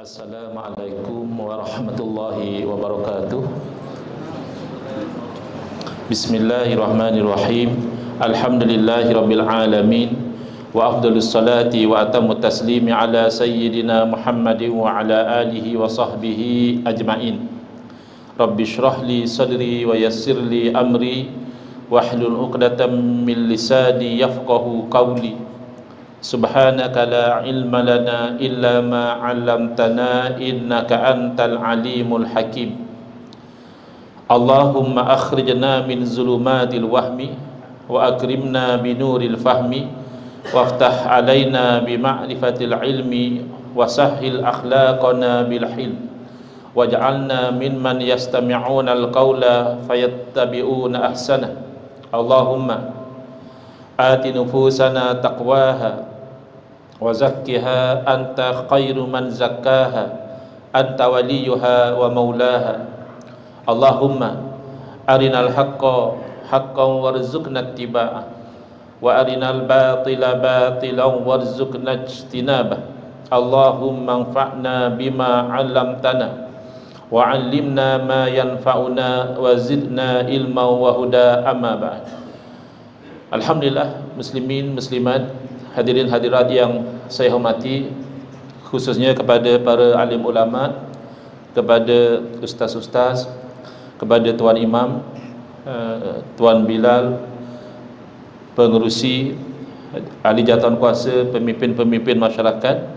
Assalamualaikum warahmatullahi wabarakatuh. Bismillahirrahmanirrahim. Alhamdulillahirabbil alamin. Wa afdhalus salati wa atamut taslimi ala sayyidina Muhammadin wa ala alihi wa sahbihi ajmain. Rabbi shrah li sadri wa yassir li amri wahlul 'uqdatam min lisani yafqahu qawli. Subhanaka la ilma lana illa ma 'allamtana innaka antal alimul hakim. Allahumma akhrijna min zulumatil wahmi wa akrimna binuril fahmi waftah alaina bima'rifatil ilmi wa sahhil akhlaqana bil hilm waj'alna mimman yastami'una al-qawla fayattabi'una ahsana. Allahumma ati nufusana taqwaha wa zakkiha anta khairu man zakkaha anta waliyuha wa maulaha. Allahumma arinal haqqa haqqan warzuqna ittiba'ah wa arinal batila batilan warzuqna ijtinabah. Allahumma anfa'na bima 'allamtana wa 'allimna ma yanfa'una wa zidna ilman wa huda. Amma ba'd. Alhamdulillah, muslimin muslimat, hadirin hadirat yang saya hormati, khususnya kepada para alim ulama, kepada ustaz-ustaz, kepada tuan imam, tuan Bilal, pengerusi, ahli jawatan kuasa, pemimpin-pemimpin masyarakat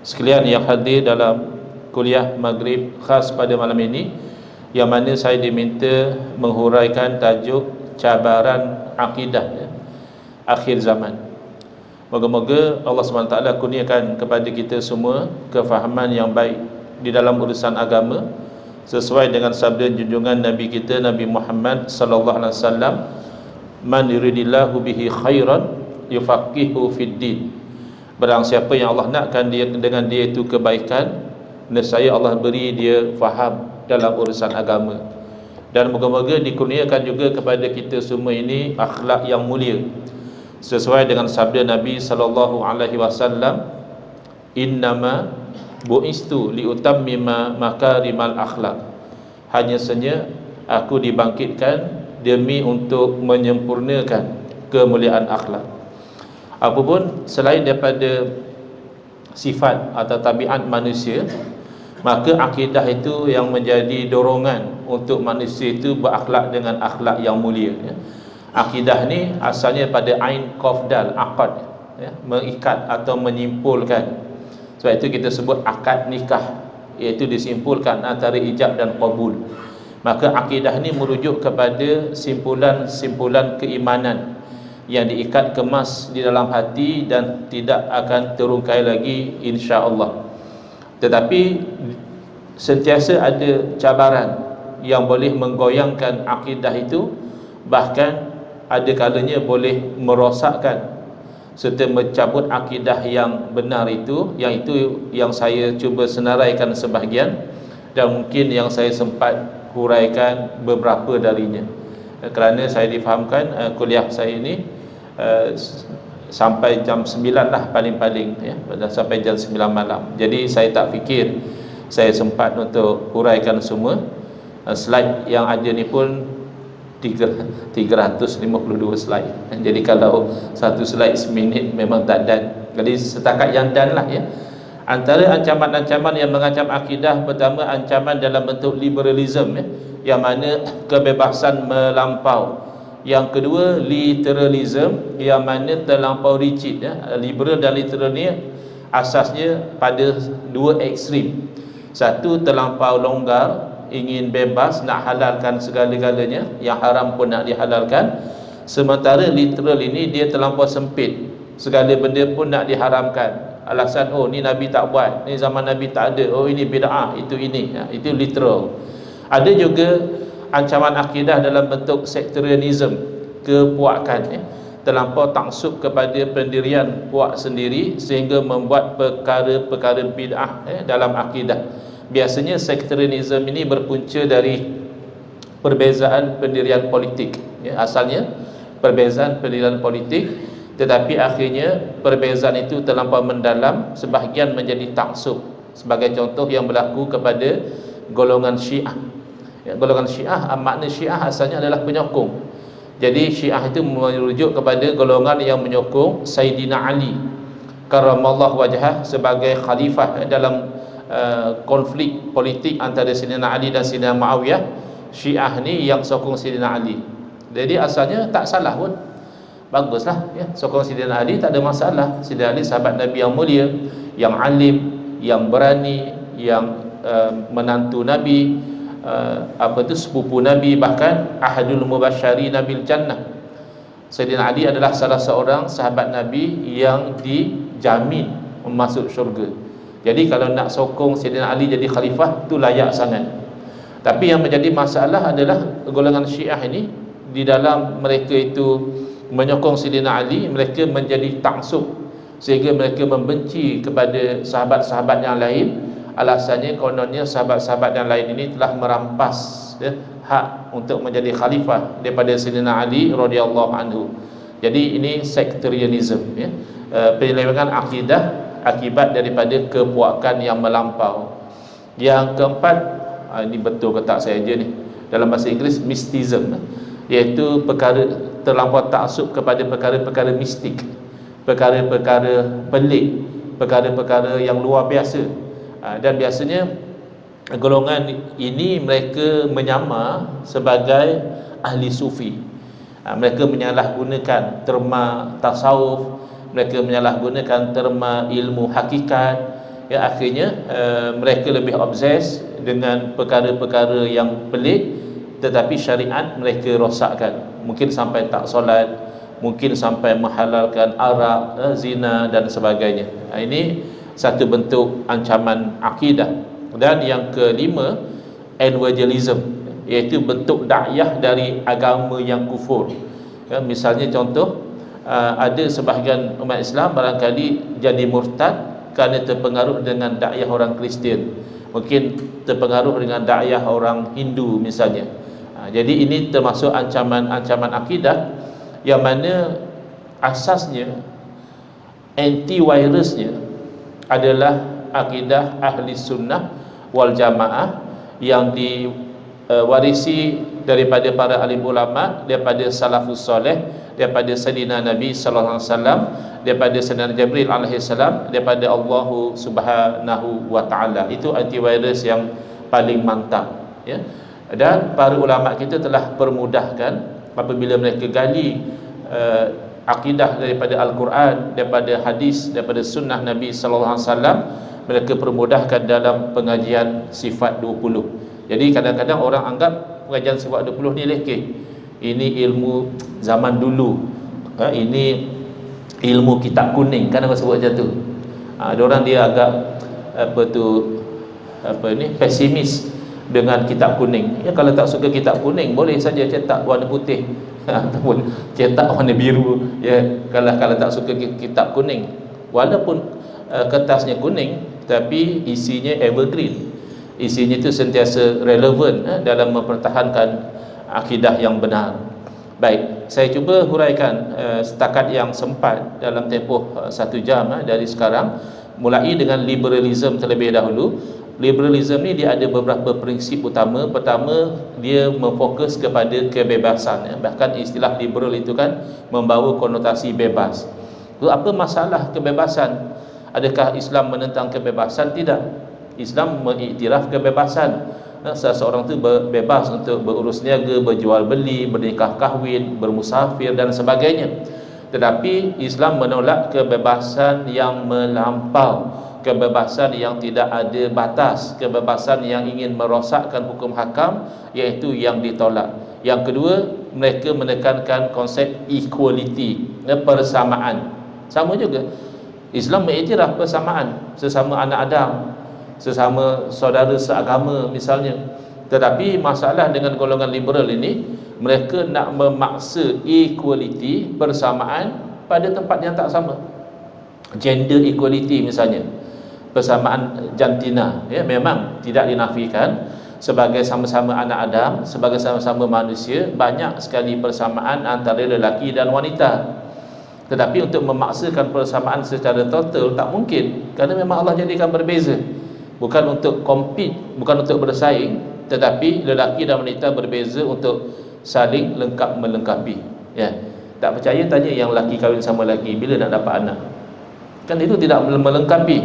sekalian yang hadir dalam kuliah maghrib khas pada malam ini, yang mana saya diminta menghuraikan tajuk cabaran akidah akhir zaman. Moga-moga Allah SWT kurniakan kepada kita semua kefahaman yang baik di dalam urusan agama, sesuai dengan sabda junjungan Nabi kita Nabi Muhammad sallallahu alaihi wasallam, man yuridillahu bihi khairan yufaqihu fid din. Barang siapa yang Allah nakkan dia dengan dia itu kebaikan, nescaya Allah beri dia faham dalam urusan agama. Dan moga-moga dikurniakan juga kepada kita semua ini akhlak yang mulia, sesuai dengan sabda Nabi sallallahu alaihi wasallam, innama bu'istu liutammima makarimal akhlak. Hanya saja aku dibangkitkan demi untuk menyempurnakan kemuliaan akhlak. Apapun selain daripada sifat atau tabiat manusia, maka akidah itu yang menjadi dorongan untuk manusia itu berakhlak dengan akhlak yang mulia. Akidah ni asalnya pada ain qaf dal, aqad, mengikat atau menyimpulkan. Sebab itu kita sebut akad nikah, iaitu disimpulkan antara ijab dan qabul. Maka akidah ni merujuk kepada simpulan-simpulan keimanan yang diikat kemas di dalam hati dan tidak akan terungkai lagi insya-Allah. Tetapi sentiasa ada cabaran yang boleh menggoyangkan akidah itu, bahkan ada kalanya boleh merosakkan serta mencabut akidah yang benar itu, yang saya cuba senaraikan sebahagian, dan mungkin yang saya sempat huraikan beberapa darinya, kerana saya difahamkan kuliah saya ini sampai jam 9 lah paling-paling, sampai jam 9 malam. Jadi saya tak fikir saya sempat untuk huraikan semua. Slide yang ada ni pun 352 slide. Jadi kalau satu slide seminit memang tak dan. Jadi setakat yang dan lah ya. Antara ancaman-ancaman yang mengancam akidah, pertama ancaman dalam bentuk liberalism, yang mana kebebasan melampau. Yang kedua literalism, yang mana terlampau rigid. Liberal dan literal ni asasnya pada dua ekstrim. Satu terlampau longgar, ingin bebas, nak halalkan segala-galanya, yang haram pun nak dihalalkan. Sementara literal ini dia terlampau sempit, segala benda pun nak diharamkan. Alasan, oh ni Nabi tak buat, ni zaman Nabi tak ada, oh ini bid'ah, itu ini, itu literal. Ada juga ancaman akidah dalam bentuk sectarianism, kepuakan, terlampau taksub kepada pendirian puak sendiri sehingga membuat perkara-perkara bid'ah dalam akidah. Biasanya sectarianism ini berpunca dari perbezaan pendirian politik, asalnya perbezaan pendirian politik, tetapi akhirnya perbezaan itu terlampau mendalam, sebahagian menjadi taksub, sebagai contoh yang berlaku kepada golongan Syiah. Ya, golongan Syiah, makna Syiah asalnya adalah penyokong. Jadi Syiah itu merujuk kepada golongan yang menyokong Sayyidina Ali karramallahu wajhah sebagai khalifah dalam konflik politik antara Sayyidina Ali dan Sayyidina Muawiyah. Syiah ni yang sokong Sayyidina Ali. Jadi asalnya tak salah pun, baguslah ya, sokong Sayyidina Ali tak ada masalah. Sayyidina Ali sahabat Nabi yang mulia, yang alim, yang berani, yang menantu Nabi, sepupu Nabi, bahkan ahadul mubasysyari nabil jannah. Sayyidina Ali adalah salah seorang sahabat Nabi yang dijamin masuk syurga. Jadi kalau nak sokong Sayyidina Ali jadi khalifah, tu layak sangat. Tapi yang menjadi masalah adalah golongan Syiah ini, di dalam mereka itu menyokong Sayyidina Ali, mereka menjadi taksub sehingga mereka membenci kepada sahabat-sahabat yang lain. Alasannya kononnya sahabat-sahabat yang lain ini telah merampas ya, hak untuk menjadi khalifah daripada Sayyidina Ali radhiyallahu anhu. Jadi ini sectarianism ya, penyelewengan akidah akibat daripada kepuakan yang melampau. Yang keempat, ini betul ke tak saya je ni, dalam bahasa Inggeris mysticism, iaitu perkara terlampau taksub kepada perkara-perkara mistik, perkara-perkara pelik, perkara-perkara yang luar biasa. Dan biasanya golongan ini mereka menyamar sebagai ahli sufi. Mereka menyalahgunakan terma tasawuf, mereka menyalahgunakan terma ilmu hakikat. Ya, akhirnya mereka lebih obses dengan perkara-perkara yang pelik, tetapi syariat mereka rosakkan. Mungkin sampai tak solat, mungkin sampai menghalalkan arak, zina dan sebagainya. Ini satu bentuk ancaman akidah. Dan yang kelima, evangelism, iaitu bentuk dakwah dari agama yang kufur. Ya, misalnya contoh, ada sebahagian umat Islam barangkali jadi murtad kerana terpengaruh dengan dakwah orang Kristian, mungkin terpengaruh dengan dakwah orang Hindu misalnya. Jadi ini termasuk ancaman akidah yang mana asasnya, antivirusnya adalah akidah ahli sunnah wal jamaah yang diwarisi daripada para alim ulama, daripada salafus soleh, daripada Sayyidina Nabi sallallahu alaihi wasallam, daripada Sayyidina Jibril alaihi salam, daripada Allah Subhanahu wa taala. Itu antivirus yang paling mantap ya. Dan para ulama kita telah permudahkan apabila mereka gali akidah daripada Al-Quran, daripada hadis, daripada sunnah Nabi sallallahu alaihi wasallam, mereka permudahkan dalam pengajian sifat 20. Jadi kadang-kadang orang anggap pengajian sifat 20 ni lekeh. Ini ilmu zaman dulu. Ini ilmu kitab kuning, kan orang sebut macam tu. Ada orang dia agak pesimis dengan kitab kuning. Ya, kalau tak suka kitab kuning, boleh saja cetak warna putih ataupun cetak warna biru ya. Kalau tak suka kitab kuning, walaupun kertasnya kuning, tapi isinya evergreen, isinya itu sentiasa relevan dalam mempertahankan akidah yang benar. Baik, saya cuba huraikan setakat yang sempat dalam tempoh 1 jam dari sekarang, mulai dengan liberalism terlebih dahulu. Liberalism ni dia ada beberapa prinsip utama. Pertama, dia memfokus kepada kebebasan ya. Bahkan istilah liberal itu kan membawa konotasi bebas. Lalu apa masalah kebebasan? Adakah Islam menentang kebebasan? Tidak. Islam mengiktiraf kebebasan. Seseorang itu bebas untuk berurus niaga, berjual beli, bernikah kahwin, bermusafir dan sebagainya. Tetapi Islam menolak kebebasan yang melampau, kebebasan yang tidak ada batas, kebebasan yang ingin merosakkan hukum hakam, iaitu yang ditolak. Yang kedua, mereka menekankan konsep equality, persamaan. Sama juga, Islam mengiktiraf persamaan sesama anak Adam, sesama saudara seagama misalnya. Tetapi masalah dengan golongan liberal ini, mereka nak memaksa equality, persamaan pada tempat yang tak sama. Gender equality misalnya, persamaan jantina ya, memang tidak dinafikan. Sebagai sama-sama anak Adam, sebagai sama-sama manusia, banyak sekali persamaan antara lelaki dan wanita. Tetapi untuk memaksakan persamaan secara total tak mungkin, kerana memang Allah jadikan berbeza. bukan untuk compete, bukan untuk bersaing, tetapi lelaki dan wanita berbeza untuk saling lengkap melengkapi. Ya, tak percaya tanya yang lelaki kahwin sama lelaki bila nak dapat anak. Kan itu tidak melengkapi.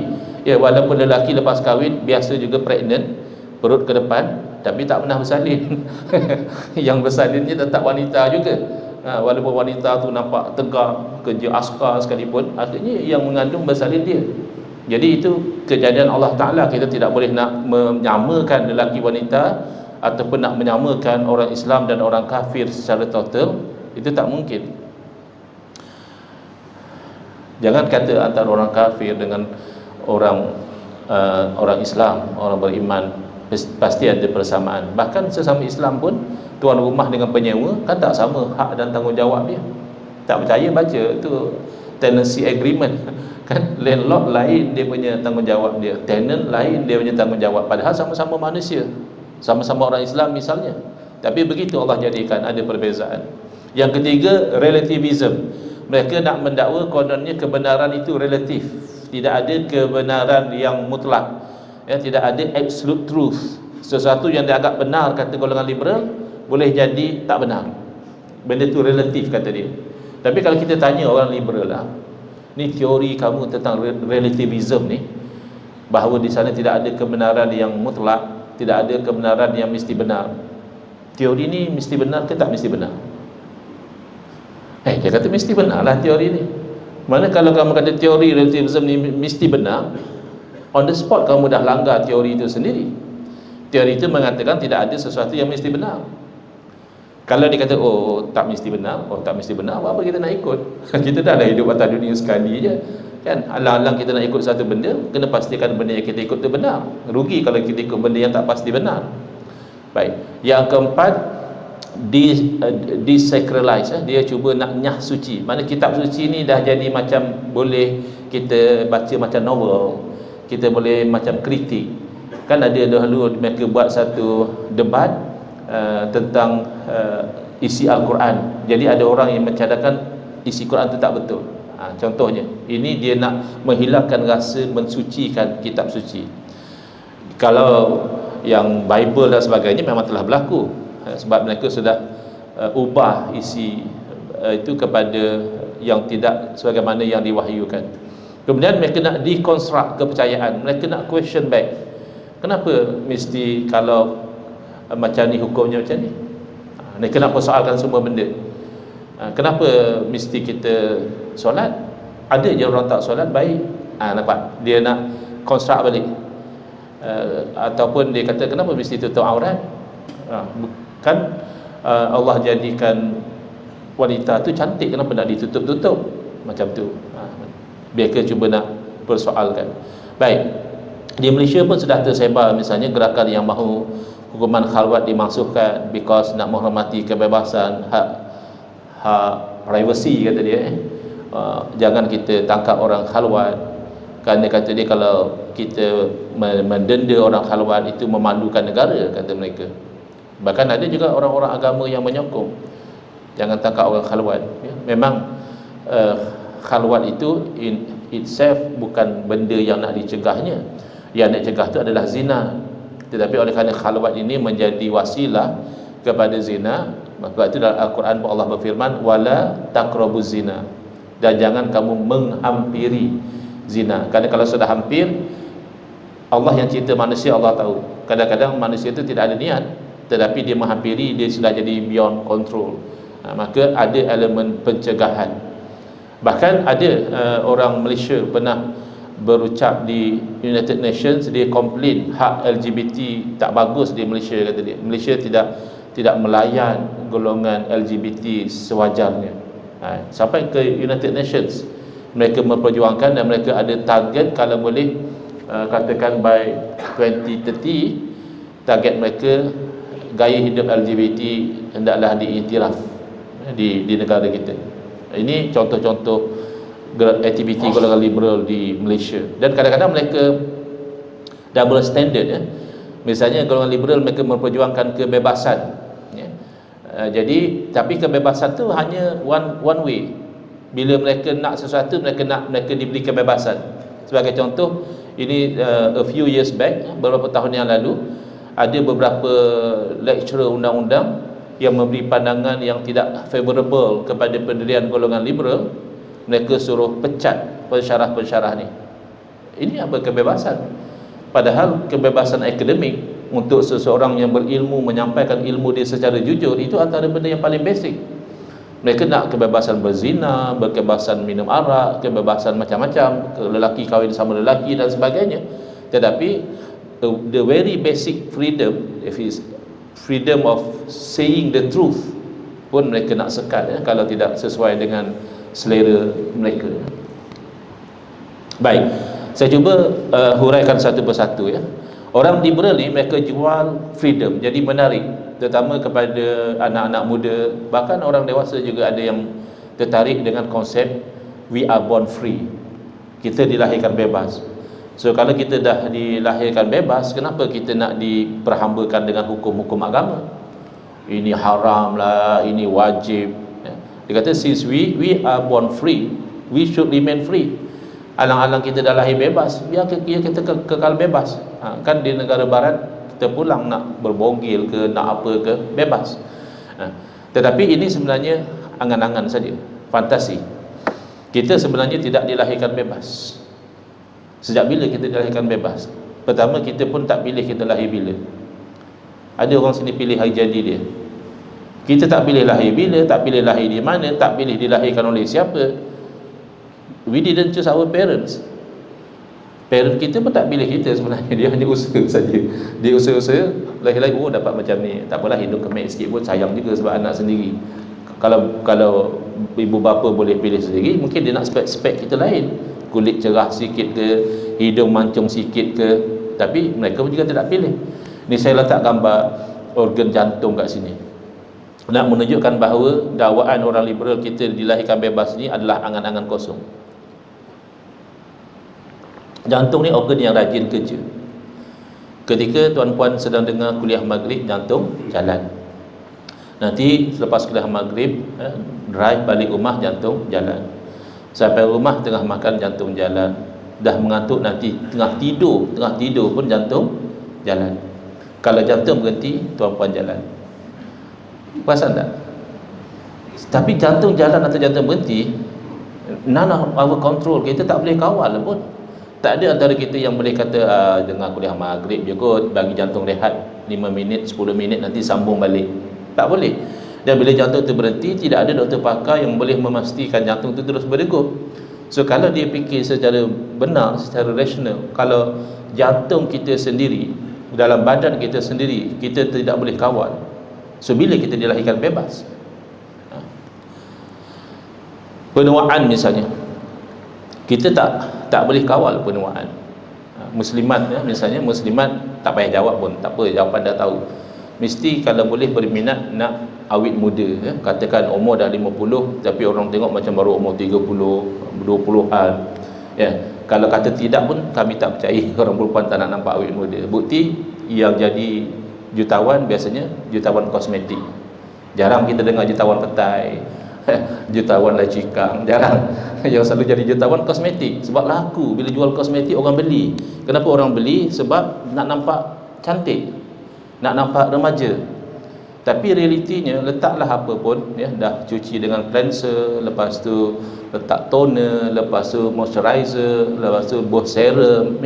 Ya, walaupun lelaki lepas kahwin biasa juga pregnant, perut ke depan, tapi tak pernah bersalin. Yang bersalinnya tetap wanita juga. Walaupun wanita tu nampak tegak, kerja askar sekalipun, artinya yang mengandung bersalin dia. Jadi itu kejadian Allah Ta'ala. Kita tidak boleh nak menyamakan lelaki wanita ataupun nak menyamakan orang Islam dan orang kafir secara total. Itu tak mungkin. Jangan kata antara orang kafir dengan orang Islam, orang beriman pasti ada persamaan. Bahkan sesama Islam pun, tuan rumah dengan penyewa kan tak sama hak dan tanggungjawab dia. Tak percaya, baca tu tenancy agreement. Kan landlord lain dia punya tanggungjawab dia, tenant lain dia punya tanggungjawab, padahal sama-sama manusia, sama-sama orang Islam misalnya. Tapi begitu Allah jadikan ada perbezaan. Yang ketiga, relativism. Mereka nak mendakwa kononnya kebenaran itu relatif, tidak ada kebenaran yang mutlak, ya, tidak ada absolute truth. Sesuatu yang dianggap benar kata golongan liberal boleh jadi tak benar. Benda itu relatif kata dia. Tapi kalau kita tanya orang liberal lah, ni teori kamu tentang relativism ni, bahawa di sana tidak ada kebenaran yang mutlak, tidak ada kebenaran yang mesti benar. Teori ni mesti benar ke tak mesti benar? Dia kata mesti benar lah teori ni. Mana kalau kamu kata teori relativism ni mesti benar, on the spot kamu dah langgar teori itu sendiri. Teori itu mengatakan tidak ada sesuatu yang mesti benar. Kalau dia kata oh tak mesti benar, tak mesti benar, apa kita nak ikut? Kita dah hidup atas dunia sekali je kan. Alang-alang kita nak ikut satu benda, kena pastikan benda yang kita ikut tu benar. Rugi kalau kita ikut benda yang tak pasti benar. Baik, yang keempat, desacralize. Dia cuba nak nyah suci. Mana kitab suci ni dah jadi macam boleh kita baca macam novel, kita boleh macam kritik. Kan ada dahulu mereka buat satu debat tentang isi Al-Quran. Jadi ada orang yang mencadangkan isi Quran itu tak betul. Contohnya, ini dia nak menghilangkan rasa mensucikan kitab suci. Kalau yang Bible dan sebagainya memang telah berlaku, sebab mereka sudah ubah isi itu kepada yang tidak sebagaimana yang diwahyukan. Kemudian mereka nak deconstruct kepercayaan, mereka nak question back. Kenapa mesti kalau macam ni hukumnya macam ni? Mereka nak persoalkan semua benda. Kenapa mesti kita solat? Ada je orang tak solat baik. Nampak? Dia nak construct balik. Ataupun dia kata kenapa mesti tutup aurat? Kan Allah jadikan wanita tu cantik, kenapa nak ditutup-tutup? Macam tu. Mereka cuba nak persoalkan. Baik. Di Malaysia pun sudah tersebar misalnya gerakan yang mahu hukuman khalwat dimasukkan because nak menghormati kebebasan, hak privacy kata dia. Jangan kita tangkap orang khalwat, kerana kata dia kalau kita mendenda orang khalwat itu memalukan negara, kata mereka. Bahkan ada juga orang-orang agama yang menyokong jangan tangkap orang khalwat. Memang khalwat itu in itself bukan benda yang nak dicegahnya. Yang nak cegah itu adalah zina. Tetapi oleh kerana khalwat ini menjadi wasilah kepada zina, maka itu dalam Al-Quran Allah berfirman wala taqrabuz zina, dan jangan kamu menghampiri zina. Kerana kalau sudah hampir, Allah yang cipta manusia Allah tahu. Kadang-kadang manusia itu tidak ada niat, tetapi dia menghampiri, dia sudah jadi beyond control. Maka ada elemen pencegahan. Bahkan ada orang Malaysia pernah berucap di United Nations, dia komplain hak LGBT tak bagus di Malaysia, kata dia. Malaysia tidak melayan golongan LGBT sewajarnya. Sampai ke United Nations mereka memperjuangkan, dan mereka ada target kalau boleh katakan by 2030 target mereka gaya hidup LGBT hendaklah diiktiraf di negara kita. Ini contoh-contoh aktiviti golongan liberal di Malaysia. Dan kadang-kadang mereka double standard ya. Misalnya golongan liberal mereka memperjuangkan kebebasan ya. Jadi tapi kebebasan tu hanya one way. Bila mereka nak sesuatu, mereka diberi kebebasan. Sebagai contoh, ini a few years back, beberapa tahun yang lalu, ada beberapa lecturer undang-undang yang memberi pandangan yang tidak favorable kepada pendirian golongan liberal. Mereka suruh pecat pensyarah-pensyarah ni. Ini apa kebebasan? Padahal kebebasan akademik untuk seseorang yang berilmu menyampaikan ilmu dia secara jujur, itu antara benda yang paling basic. Mereka nak kebebasan berzina, kebebasan minum arak, kebebasan macam-macam, lelaki kahwin sama lelaki dan sebagainya. Tetapi the very basic freedom, if is freedom of saying the truth pun mereka nak sekat, kalau tidak sesuai dengan selera mereka. Baik, saya cuba huraikan satu persatu ya. Orang liberal ni mereka jual freedom, jadi menarik, terutama kepada anak-anak muda, bahkan orang dewasa juga ada yang tertarik dengan konsep we are born free. Kita dilahirkan bebas. So kalau kita dah dilahirkan bebas, kenapa kita nak diperhambakan dengan hukum-hukum agama? Ini haram lah, ini wajib. Dia kata since we are born free, we should remain free. Alang-alang kita dah lahir bebas, biar kita kekal bebas. Kan di negara barat kita pulang nak berbogil ke, nak apa ke, bebas. Tetapi ini sebenarnya angan-angan saja, fantasi. Kita sebenarnya tidak dilahirkan bebas. Sejak bila kita dilahirkan bebas? Pertama, kita pun tak pilih kita lahir bila. Ada orang sini pilih hari jadi dia. Kita tak pilih lahir bila, tak pilih lahir di mana, tak pilih dilahirkan oleh siapa. We didn't choose our parents. Parent kita pun tak pilih kita sebenarnya. Dia hanya usaha saja. Dia usaha-usaha, lahir-lahir, oh dapat macam ni, tak apalah, hidup kemek sikit pun sayang juga sebab anak sendiri. Kalau ibu bapa boleh pilih sendiri, mungkin dia nak spek kita lain, kulit cerah sikit ke, hidung mancung sikit ke. Tapi mereka pun juga tidak pilih. Ni saya letak gambar organ jantung kat sini, nak menunjukkan bahawa dakwaan orang liberal kita dilahirkan bebas ni adalah angan-angan kosong. Jantung ni organ yang rajin kerja. Ketika tuan-puan sedang dengar kuliah maghrib, jantung jalan. Nanti selepas kuliah maghrib, drive balik rumah, jantung jalan. Sampai rumah tengah makan, jantung jalan. Dah mengantuk, nanti tengah tidur pun jantung jalan. Kalau jantung berhenti, tuan-puan jalan. Perasan tak? Tapi jantung jalan atau jantung berhenti, none of our control. Kita tak boleh kawal pun. Tak ada antara kita yang boleh kata dengar kuliah maghrib je kot, bagi jantung rehat 5 minit, 10 minit, nanti sambung balik. Tak boleh. Dan bila jantung tu berhenti, tidak ada doktor pakar yang boleh memastikan jantung tu terus berdegup. So kalau dia fikir secara benar, secara rasional, kalau jantung kita sendiri, dalam badan kita sendiri, kita tidak boleh kawal, so bila kita dilahirkan bebas? Penuaan misalnya, kita tak boleh kawal penuaan. Muslimat misalnya, muslimat tak payah jawab pun, tak apa, jawapan dah tahu. Mesti kalau boleh berminat nak awet muda, katakan umur dah 50, tapi orang tengok macam baru umur 30, 20-an. Kalau kata tidak pun kami tak percaya orang perempuan tak nak nampak awet muda. Bukti yang jadi jutawan biasanya jutawan kosmetik. Jarang kita dengar jutawan petai, jutawan lacikang, jarang. Yang selalu jadi jutawan kosmetik, sebab laku. Bila jual kosmetik orang beli. Kenapa orang beli? Sebab nak nampak cantik, nak nampak remaja. Tapi realitinya, letaklah apa pun, dah cuci dengan cleanser, lepas tu letak toner, lepas tu moisturizer, lepas tu buah serum,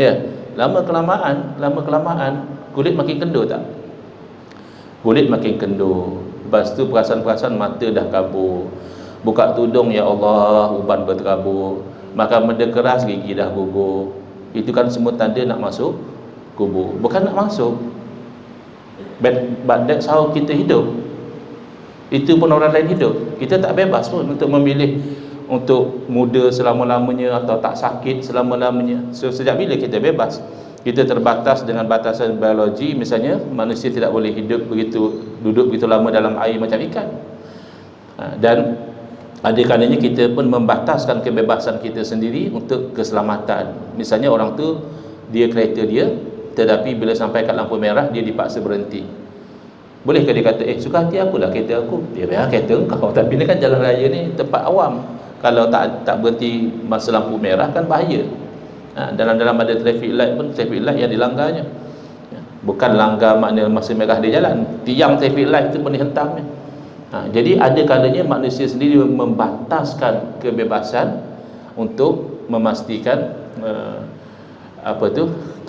lama kelamaan kulit makin kendur tak? Kulit makin kendur. Lepas tu perasan-perasan mata dah kabur. Buka tudung, ya Allah, uban berterabur. Makan benda keras, gigi dah gugur. Itu kan semua tanda nak masuk kubur. Bukan nak masuk, but that's how kita hidup. Itu pun orang lain hidup. Kita tak bebas pun untuk memilih untuk muda selama-lamanya atau tak sakit selama-lamanya. So sejak bila kita bebas? Kita terbatas dengan batasan biologi. Misalnya manusia tidak boleh duduk begitu lama dalam air macam ikan. Dan ada kalanya kita pun membataskan kebebasan kita sendiri untuk keselamatan. Misalnya orang tu, dia kereta dia, tetapi bila sampai kat lampu merah dia dipaksa berhenti. Bolehkah dia kata, suka hati aku lah kereta aku? Dia biar kereta engkau. Tapi ni kan jalan raya ni tempat awam. Kalau tak berhenti masa lampu merah kan bahaya. Dalam ada traffic light pun, traffic light yang dilanggarnya, bukan langgar makna masa merah dia jalan, tiang traffic light itu pun dihentamnya. Jadi ada kalanya manusia sendiri membataskan kebebasan untuk memastikan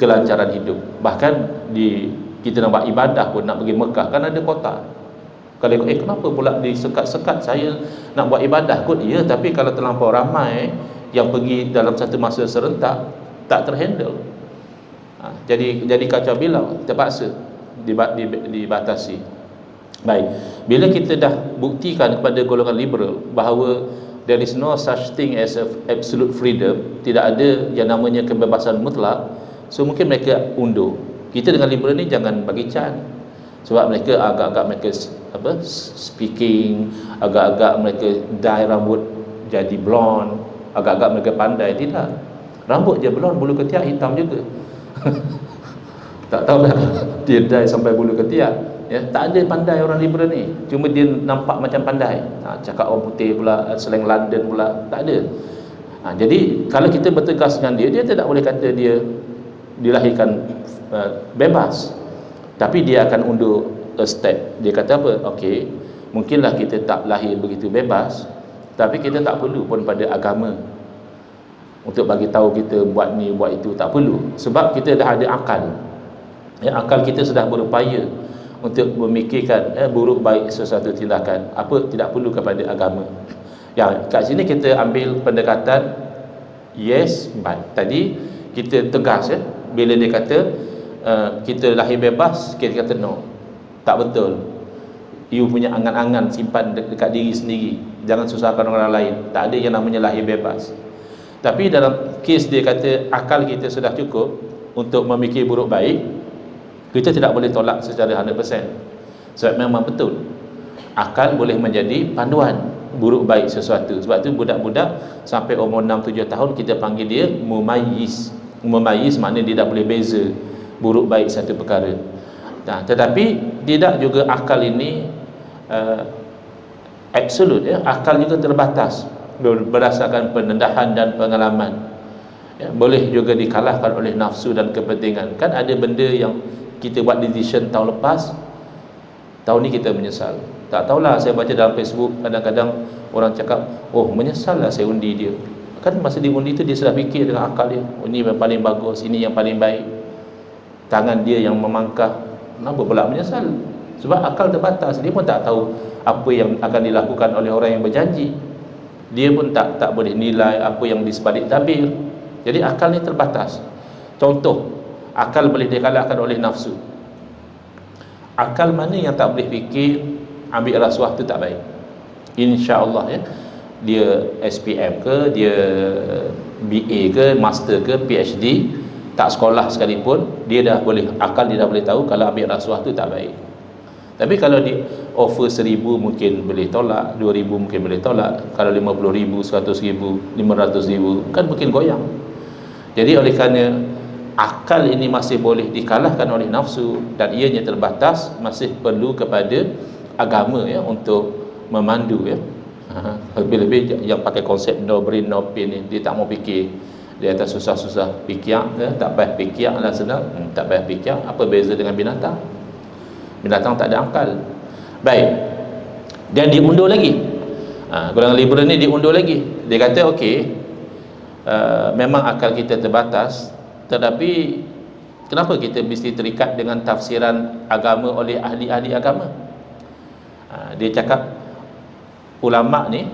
kelancaran hidup. Bahkan kita nak buat ibadah pun, nak pergi Mekah kan ada kota. Kalau kenapa pula disekat-sekat, saya nak buat ibadah kot, ya, tapi kalau terlampau ramai yang pergi dalam satu masa serentak, tak terhandle. Jadi kacau bilau, terpaksa dibatasi. Baik, bila kita dah buktikan kepada golongan liberal bahawa there is no such thing as absolute freedom, tidak ada yang namanya kebebasan mutlak, so mungkin mereka undur. Kita dengan liberal ni jangan bagi can, sebab mereka agak-agak mereka speaking, agak-agak mereka dye rambut jadi blonde, agak-agak mereka pandai. Tidak, rambut je blonde, bulu ketiak hitam juga. Tak tahu dah dia dye sampai bulu ketiak, ya. Tak ada pandai orang liberal ni, cuma dia nampak macam pandai. Cakap orang putih pula, slang London pula, tak ada. Jadi kalau kita bertegas dengan dia tidak boleh kata dia dilahirkan bebas, tapi dia akan undur a step. Dia kata apa? Okey, mungkinlah kita tak lahir begitu bebas, tapi kita tak perlu pun pada agama untuk bagi tahu kita buat ni buat itu, tak perlu, sebab kita dah ada akal. Akal kita sudah berupaya untuk memikirkan buruk baik sesuatu tindakan, apa tidak perlu kepada agama. Kat sini kita ambil pendekatan yes but. Tadi kita tegas, bila dia kata kita lahir bebas, kita kata no, tak betul. You punya angan-angan simpan dekat diri sendiri, jangan susahkan orang lain. Tak ada yang namanya lahir bebas. Tapi dalam kes dia kata akal kita sudah cukup untuk memikir buruk baik, kita tidak boleh tolak secara 100%. Sebab memang betul, akal boleh menjadi panduan buruk baik sesuatu. Sebab tu budak-budak sampai umur 6-7 tahun kita panggil dia mumayyiz. Mumayyiz maknanya dia dah boleh beza buruk baik satu perkara. Tetapi tidak juga akal ini absolut, akal juga terbatas berdasarkan pendedahan dan pengalaman. Boleh juga dikalahkan oleh nafsu dan kepentingan. Kan ada benda yang kita buat decision tahun lepas, tahun ni kita menyesal. Tak tahulah, saya baca dalam Facebook kadang-kadang orang cakap, oh menyesal lah saya undi dia. Kan masa dia undi tu dia sudah fikir dengan akal dia, oh, ini yang paling bagus, ini yang paling baik. Tangan dia yang memangkah, kenapa pula menyesal? Sebab akal terbatas. Dia pun tak tahu apa yang akan dilakukan oleh orang yang berjanji. Dia pun tak boleh nilai apa yang di sebalik tabir. Jadi akal ni terbatas. Contoh, akal boleh dikalahkan oleh nafsu. Akal mana yang tak boleh fikir ambil rasuah tu tak baik, insya-Allah, dia SPM ke, dia BA ke, master ke, PhD, tak sekolah sekalipun, dia dah boleh, akal dia dah boleh tahu kalau ambil rasuah tu tak baik. Tapi kalau di offer 1,000 mungkin boleh tolak, 2,000 mungkin boleh tolak. Kalau 50,000, 100,000, 500,000 kan mungkin goyang. Jadi oleh kerana akal ini masih boleh dikalahkan oleh nafsu dan ianya terbatas, masih perlu kepada agama untuk memandu. Lebih-lebih yang pakai konsep no brain no pain ni, dia tak mau fikir, dia atas susah-susah fikir, tak payah fikir lah, senang, tak payah fikir. Apa beza dengan binatang? Binatang tak ada akal. Baik, dan diundur lagi. Golongan liberal ni diundur lagi. Dia kata okey, memang akal kita terbatas, tetapi kenapa kita mesti terikat dengan tafsiran agama oleh ahli-ahli agama? Dia cakap ulama ni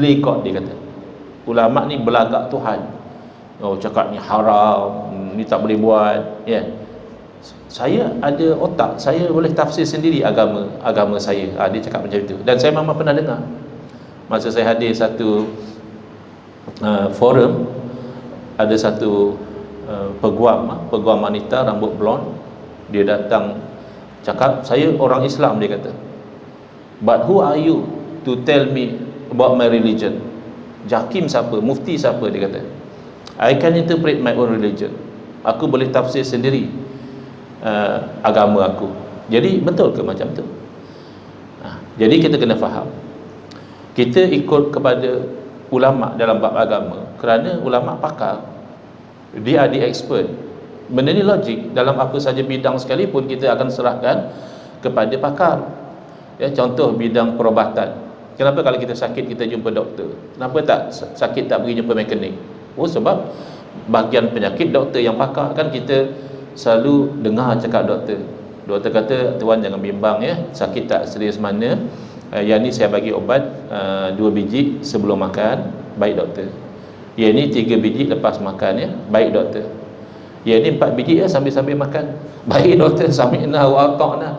play court, dia kata ulama ni belagak Tuhan. Oh, cakap ni haram, ni tak boleh buat, saya ada otak, saya boleh tafsir sendiri agama saya. Dia cakap macam itu. Dan saya memang pernah dengar masa saya hadir satu forum, ada satu peguam wanita rambut blond, dia datang cakap, saya orang Islam, dia kata, but who are you to tell me about my religion? Jakim siapa, mufti siapa, dia kata. I can interpret my own religion, aku boleh tafsir sendiri agama aku. Jadi betul ke macam tu? Jadi kita kena faham, kita ikut kepada ulama dalam bab agama kerana ulama pakar. Dia ada expert. Benda ni logik. Dalam apa saja bidang sekalipun kita akan serahkan kepada pakar. Ya, contoh bidang perubatan. Kenapa kalau kita sakit kita jumpa doktor? Kenapa tak sakit tak pergi jumpa mekanik? Oh, sebab bahagian penyakit doktor yang pakar. Kan kita selalu dengar cakap doktor. Doktor kata, tuan jangan bimbang ya, sakit tak serius mana. Yang ni saya bagi obat 2 biji sebelum makan. Baik doktor. Yang ni 3 biji lepas makan ya. Baik doktor. Yang ni 4 biji ya sambil-sambil makan. Baik doktor, sami'na wa ata'na.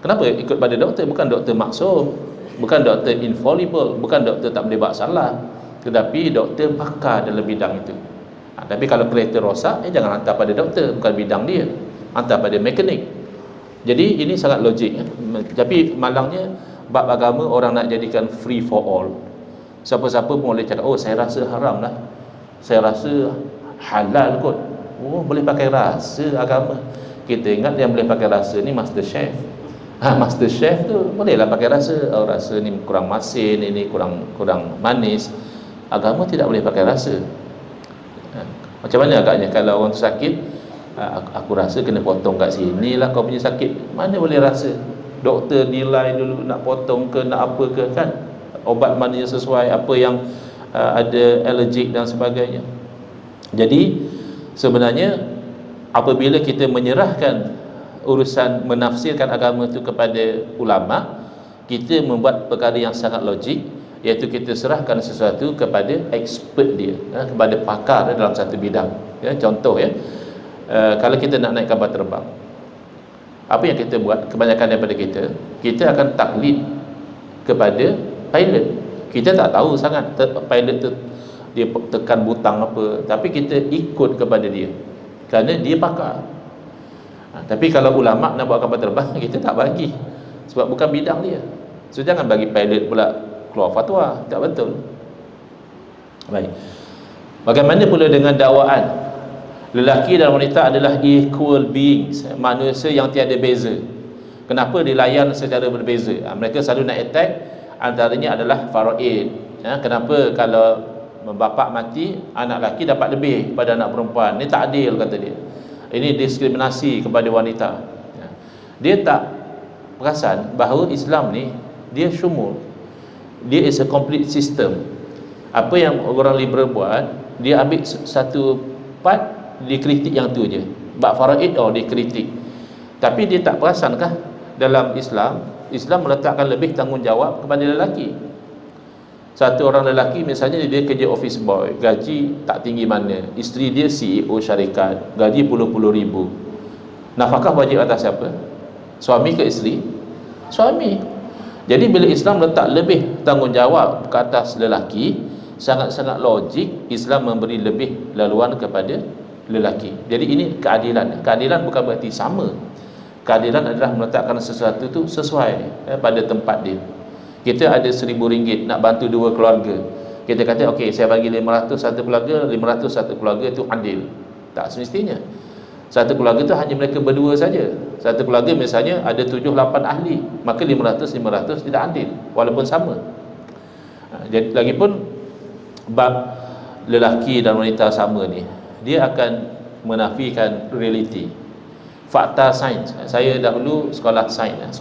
Kenapa ikut pada doktor? Bukan doktor maksum, bukan doktor infallible, bukan doktor tak boleh buat salah, tetapi doktor pakar dalam bidang itu. Tapi kalau kereta rosak, jangan hantar pada doktor, bukan bidang dia, hantar pada mekanik. Jadi ini sangat logik ya. Tapi malangnya bab agama orang nak jadikan free for all. Siapa-siapa pun boleh cakap, oh saya rasa haram lah, saya rasa halal kot. Oh, boleh pakai rasa agama. Kita ingat yang boleh pakai rasa ni master chef. Master chef tu bolehlah pakai rasa. Oh, rasa ni kurang masin, ini kurang manis. Agama tidak boleh pakai rasa. Macam mana agaknya kalau orang tu sakit, aku rasa kena potong kat sini lah kau punya sakit. Mana boleh rasa? Doktor nilai dulu nak potong ke nak apa ke kan, obat mana yang sesuai, apa yang ada allergic dan sebagainya. Jadi sebenarnya apabila kita menyerahkan urusan menafsirkan agama itu kepada ulama, kita membuat perkara yang sangat logik, iaitu kita serahkan sesuatu kepada expert dia, kepada pakar dalam satu bidang ya. Contoh ya, kalau kita nak naik kapal terbang, apa yang kita buat kebanyakan daripada kita akan taklid kepada pilot. Kita tak tahu sangat pilot tu dia tekan butang apa, tapi kita ikut kepada dia kerana dia pakar. Tapi kalau ulama nak buat kapal terbang, kita tak bagi, sebab bukan bidang dia. So jangan bagi pilot pula keluar fatwa, tak betul. Baik. Bagaimana pula dengan dakwaan? Lelaki dan wanita adalah equal beings, manusia yang tiada beza. Kenapa dilayan secara berbeza? Mereka selalu nak attack, antaranya adalah faraid. Kenapa kalau bapa mati, anak lelaki dapat lebih pada anak perempuan? Ini tak adil, kata dia. Ini diskriminasi kepada wanita. Dia tak perasan bahawa Islam ni dia syumul. Dia is a complete system. Apa yang orang liberal buat, dia ambil satu part, dia kritik yang tu je. Bab faraid dia kritik. Tapi dia tak perasankah dalam Islam meletakkan lebih tanggungjawab kepada lelaki. Satu orang lelaki misalnya dia kerja office boy, gaji tak tinggi mana, isteri dia CEO syarikat, gaji puluh-puluh ribu. Nafkah wajib atas siapa? Suami ke isteri? Suami. Jadi bila Islam letak lebih tanggungjawab ke atas lelaki, sangat-sangat logik Islam memberi lebih laluan kepada lelaki. Jadi ini keadilan. Keadilan bukan berarti sama. Keadilan adalah meletakkan sesuatu tu sesuai pada tempat dia. Kita ada RM1,000 nak bantu 2 keluarga. Kita kata okey, saya bagi 500 satu keluarga, 500 satu keluarga, itu adil. Tak semestinya. Satu keluarga tu hanya mereka berdua saja. Satu keluarga misalnya ada 7-8 ahli, maka 500 tidak adil walaupun sama. Jadi lagipun bab lelaki dan wanita sama ni, dia akan menafikan realiti, fakta sains. Saya dahulu sekolah sains,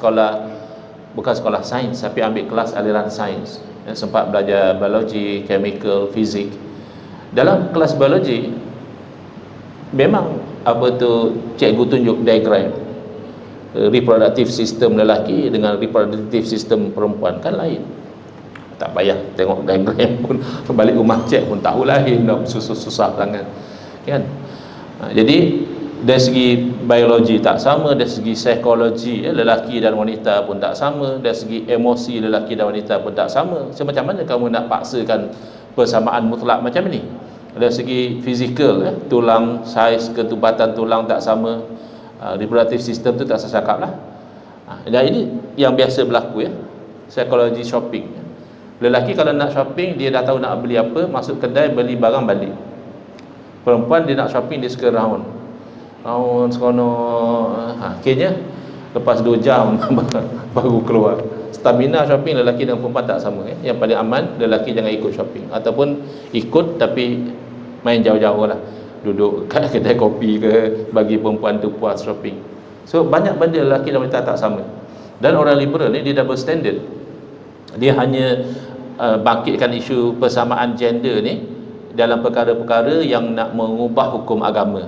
bukan sekolah sains tapi ambil kelas aliran sains, sempat belajar biologi, chemical, fizik. Dalam kelas biologi memang cikgu tunjuk diagram reproductive system lelaki dengan reproductive system perempuan, kan lain. Tak payah tengok diagram pun, balik rumah cek pun tahu lain, susah sangat kan. Jadi dari segi biologi tak sama, dari segi psikologi lelaki dan wanita pun tak sama, dari segi emosi lelaki dan wanita pun tak sama. Macam mana kamu nak paksakan persamaan mutlak macam ni? Dari segi fizikal, tulang, saiz ketubatan tulang tak sama, reproductive system tu tak sesakap lah. Dan ini yang biasa berlaku psikologi shopping. Lelaki kalau nak shopping, dia dah tahu nak beli apa, masuk kedai beli barang balik. Perempuan dia nak shopping, dia suka round sekono, akhirnya lepas 2 jam baru keluar. Stamina shopping lelaki dan perempuan tak sama. Yang paling aman, lelaki jangan ikut shopping, ataupun ikut tapi main jauh-jauh lah, duduk kat kedai kopi ke, bagi perempuan tu puas shopping. So banyak benda lelaki dan wanita tak sama. Dan orang liberal ni dia double standard. Dia hanya bangkitkan isu persamaan gender ni dalam perkara-perkara yang nak mengubah hukum agama.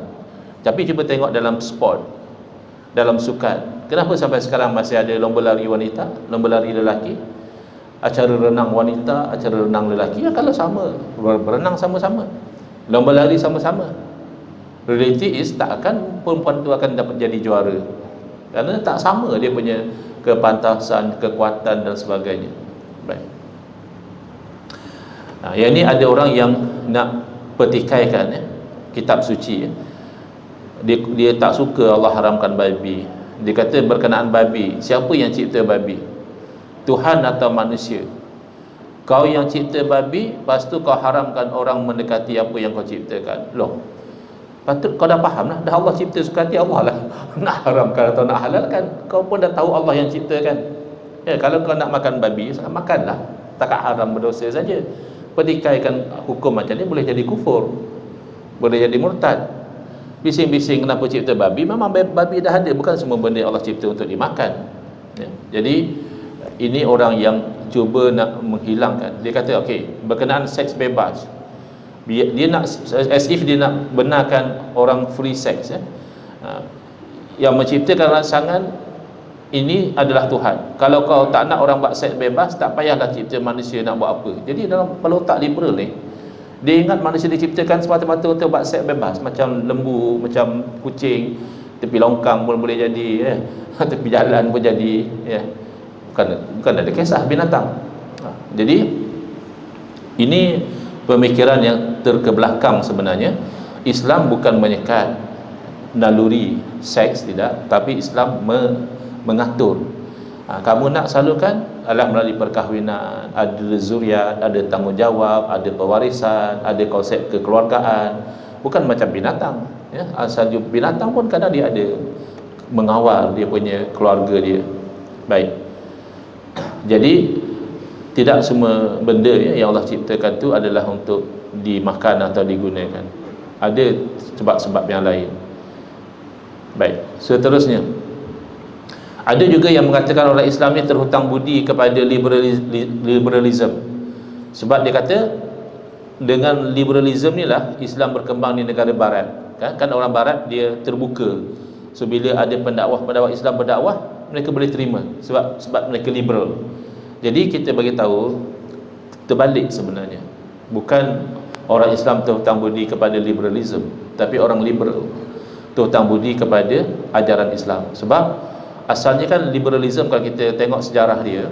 Tapi cuba tengok dalam sport, dalam sukan, kenapa sampai sekarang masih ada lomba lari wanita, lomba lari lelaki, acara renang wanita, acara renang lelaki? Ya, kalau sama, berenang sama-sama, lomba lari sama-sama. Reality is tak akan perempuan tu akan dapat jadi juara, kerana tak sama dia punya kepantasan, kekuatan dan sebagainya. Baik. Nah, yang ni ada orang yang nak pertikaikan kitab suci. Dia tak suka Allah haramkan babi. Dia kata berkenaan babi, siapa yang cipta babi? Tuhan atau manusia? Kau yang cipta babi, lepas tu kau haramkan orang mendekati apa yang kau ciptakan. Loh, patut kau dah faham lah, dah Allah cipta suka hati Allah lah. Nak haramkan atau nak halalkan, kau pun dah tahu Allah yang ciptakan. Ya, kalau kau nak makan babi, makanlah, takat haram berdosa saja. Pertikaikan hukum macam ni boleh jadi kufur, boleh jadi murtad. Bising-bising kenapa cipta babi, memang babi dah ada, bukan semua benda Allah cipta untuk dimakan. Ya. Jadi ini orang yang cuba nak menghilangkan. Dia kata okey, berkenaan seks bebas, dia nak as if dia nak benarkan orang free sex, ya. Yang menciptakan rangsangan ini adalah Tuhan. Kalau kau tak nak orang buat seks bebas, tak payahlah cipta manusia nak buat apa. Jadi dalam pelotak liberal ni, dia ingat manusia diciptakan semata-mata untuk buat seks bebas, macam lembu, macam kucing, tepi longkang pun boleh jadi, ya. Tepi jalan pun jadi, ya. Bukan ada kisah binatang. Jadi ini pemikiran yang terkebelakang sebenarnya. Islam bukan menyekat naluri seks, tidak, tapi Islam mengatur. Kamu nak salurkan adalah melalui perkahwinan, ada zuriat, ada tanggungjawab, ada pewarisan, ada konsep kekeluargaan. Bukan macam binatang, ya. Asal binatang pun kadang dia ada mengawal dia punya keluarga dia. Baik. Jadi tidak semua benda, ya, yang Allah ciptakan tu adalah untuk dimakan atau digunakan. Ada sebab-sebab yang lain. Baik, seterusnya, ada juga yang mengatakan orang Islam ni terhutang budi kepada liberalism. Sebab dia kata dengan liberalism ni lah Islam berkembang di negara barat. Kan orang barat dia terbuka. So bila ada pendakwah Islam berdakwah, mereka boleh terima sebab mereka liberal. Jadi kita bagi tahu terbalik sebenarnya. Bukan orang Islam terhutang budi kepada liberalism, tapi orang liberal terhutang budi kepada ajaran Islam. Sebab asalnya kan liberalism, kalau kita tengok sejarah dia,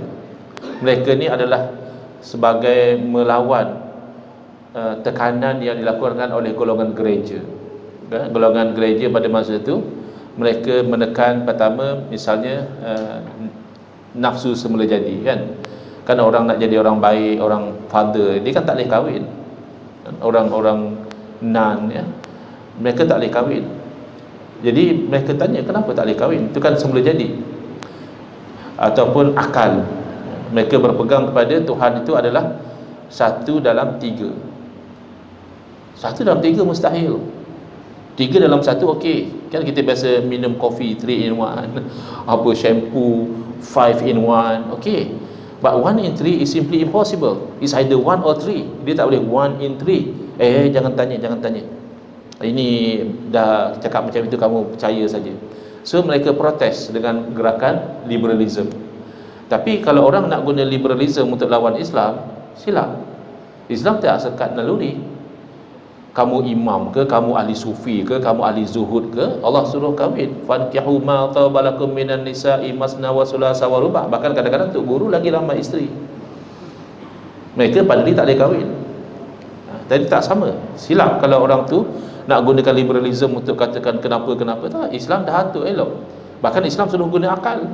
mereka ni adalah sebagai melawan tekanan yang dilakukan oleh golongan gereja. Golongan gereja pada masa itu, mereka menekan pertama misalnya nafsu semula jadi, kan orang nak jadi orang baik, orang father, dia kan tak boleh kahwin. Orang-orang nun, ya, mereka tak boleh kahwin. Jadi mereka tanya kenapa tak boleh kahwin, itu kan semula jadi. Ataupun akal, mereka berpegang kepada Tuhan itu adalah 1 dalam 3. 1 dalam 3 mustahil. 3 dalam 1 okey. Kan kita biasa minum kopi 3 in 1, apa shampoo 5 in 1, okey. But 1 in 3 is simply impossible. It's either 1 or 3. Dia tak boleh 1 in 3. Jangan tanya. Ini dah cakap macam itu, kamu percaya saja. So mereka protes dengan gerakan liberalism. Tapi kalau orang nak guna liberalism untuk lawan Islam, silap. Islam tak sekat naluri. Kamu imam ke, kamu ahli sufi ke, kamu ahli zuhud ke, Allah suruh kahwin. Fankihu ma tabalakum minan nisa'i masna wa sulasa wa ruba'. Bahkan kadang-kadang tok guru lagi ramai isteri. Mereka padri tak boleh kahwin. Jadi tak sama. Silap kalau orang tu nak gunakan liberalism untuk katakan kenapa tak. Islam dah atur elok. Bahkan Islam suruh guna akal.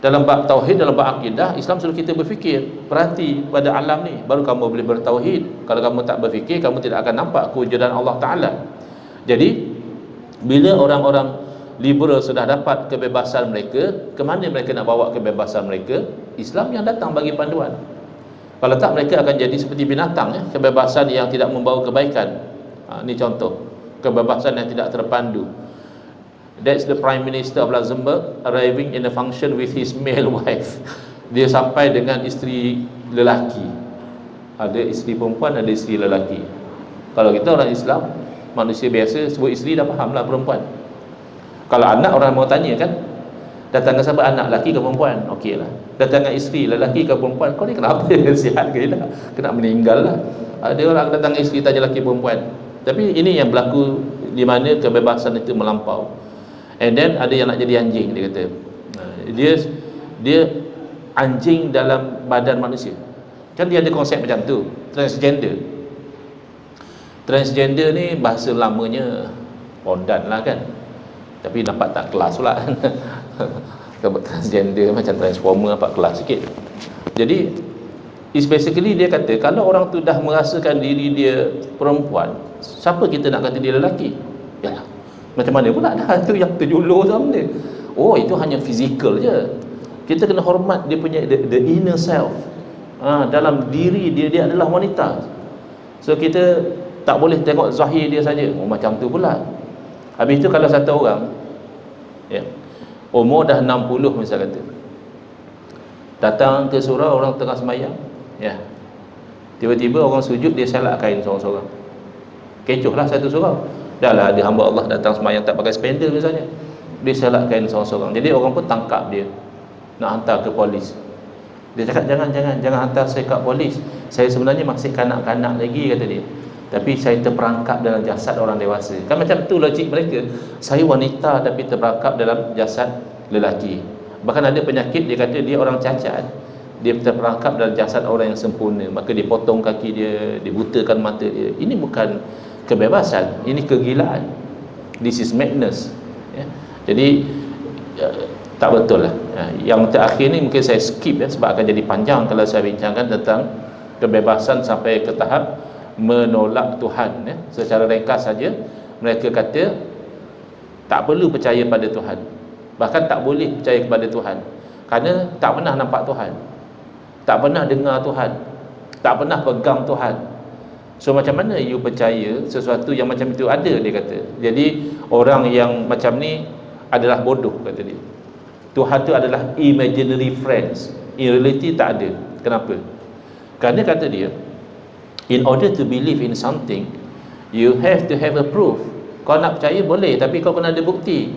Dalam bab tauhid, dalam bab akidah, Islam suruh kita berfikir, perhati pada alam ni, baru kamu boleh bertauhid. Kalau kamu tak berfikir, kamu tidak akan nampak kewujudan Allah Ta'ala. Jadi bila orang-orang liberal sudah dapat kebebasan mereka, ke mana mereka nak bawa kebebasan mereka? Islam yang datang bagi panduan. Kalau tak, mereka akan jadi seperti binatang, kebebasan yang tidak membawa kebaikan. Ini contoh kebebasan yang tidak terpandu. That's the Prime Minister of Luxembourg arriving in a function with his male wife. Dia sampai dengan isteri lelaki. Ada isteri perempuan, ada isteri lelaki. Kalau kita orang Islam, manusia biasa, sebut isteri dah faham lah perempuan. Kalau anak, orang mau tanya kan, datang ke sahabat anak lelaki ke perempuan, okey lah. Datang dengan isteri lelaki ke perempuan, kau ni kenapa? Sihat ke tak? Kena meninggal lah. Ada orang datang isteri tanya lelaki perempuan. Tapi ini yang berlaku di mana kebebasan itu melampau. And then ada yang nak jadi anjing, dia kata. Dia anjing dalam badan manusia. Kan dia ada konsep macam tu, transgender. Transgender ni bahasa lamanya pondan lah kan. Tapi nampak tak kelas pula. Transgender macam transformer, nampak kelas sikit. Jadi is basically dia kata, kalau orang tu dah merasakan diri dia perempuan, siapa kita nak kata dia lelaki? Ya, macam mana pula dah tu yang terjulur sama dia. Oh, itu hanya fizikal je. Kita kena hormat dia punya the inner self. Dalam diri dia adalah wanita. So kita tak boleh tengok zahir dia saja. Oh, macam tu pula. Habis itu kalau satu orang, umur dah 60 misal kata, datang ke surau, orang tengah sembahyang, tiba-tiba orang sujud, dia salak kain seorang-seorang. Kecoh lah satu surau. Dah lah ada hamba Allah datang sembahyang tak pakai spandal misalnya, dia salak kain seorang-seorang. Jadi orang pun tangkap dia, nak hantar ke polis. Dia cakap, jangan hantar saya ke polis. Saya sebenarnya masih kanak-kanak lagi, kata dia. Tapi saya terperangkap dalam jasad orang dewasa. Kan macam tu logik mereka. Saya wanita tapi terperangkap dalam jasad lelaki. Bahkan ada penyakit, dia kata dia orang cacat, dia terperangkap dalam jasad orang yang sempurna. Maka dia potong kaki dia, dibutakan mata dia. Ini bukan kebebasan, ini kegilaan. This is madness. Jadi tak betul lah. Yang terakhir ni mungkin saya skip sebab akan jadi panjang kalau saya bincangkan tentang kebebasan sampai ke tahap menolak Tuhan. Secara ringkas saja, mereka kata tak perlu percaya pada Tuhan, bahkan tak boleh percaya kepada Tuhan, kerana tak pernah nampak Tuhan, tak pernah dengar Tuhan, tak pernah pegang Tuhan. So macam mana you percaya sesuatu yang macam itu ada, dia kata. Jadi orang yang macam ni adalah bodoh, kata dia. Tuhan tu adalah imaginary friends, in reality tak ada. Kenapa? Kerana kata dia, in order to believe in something, you have to have a proof. Kau nak percaya boleh, tapi kau kena ada bukti.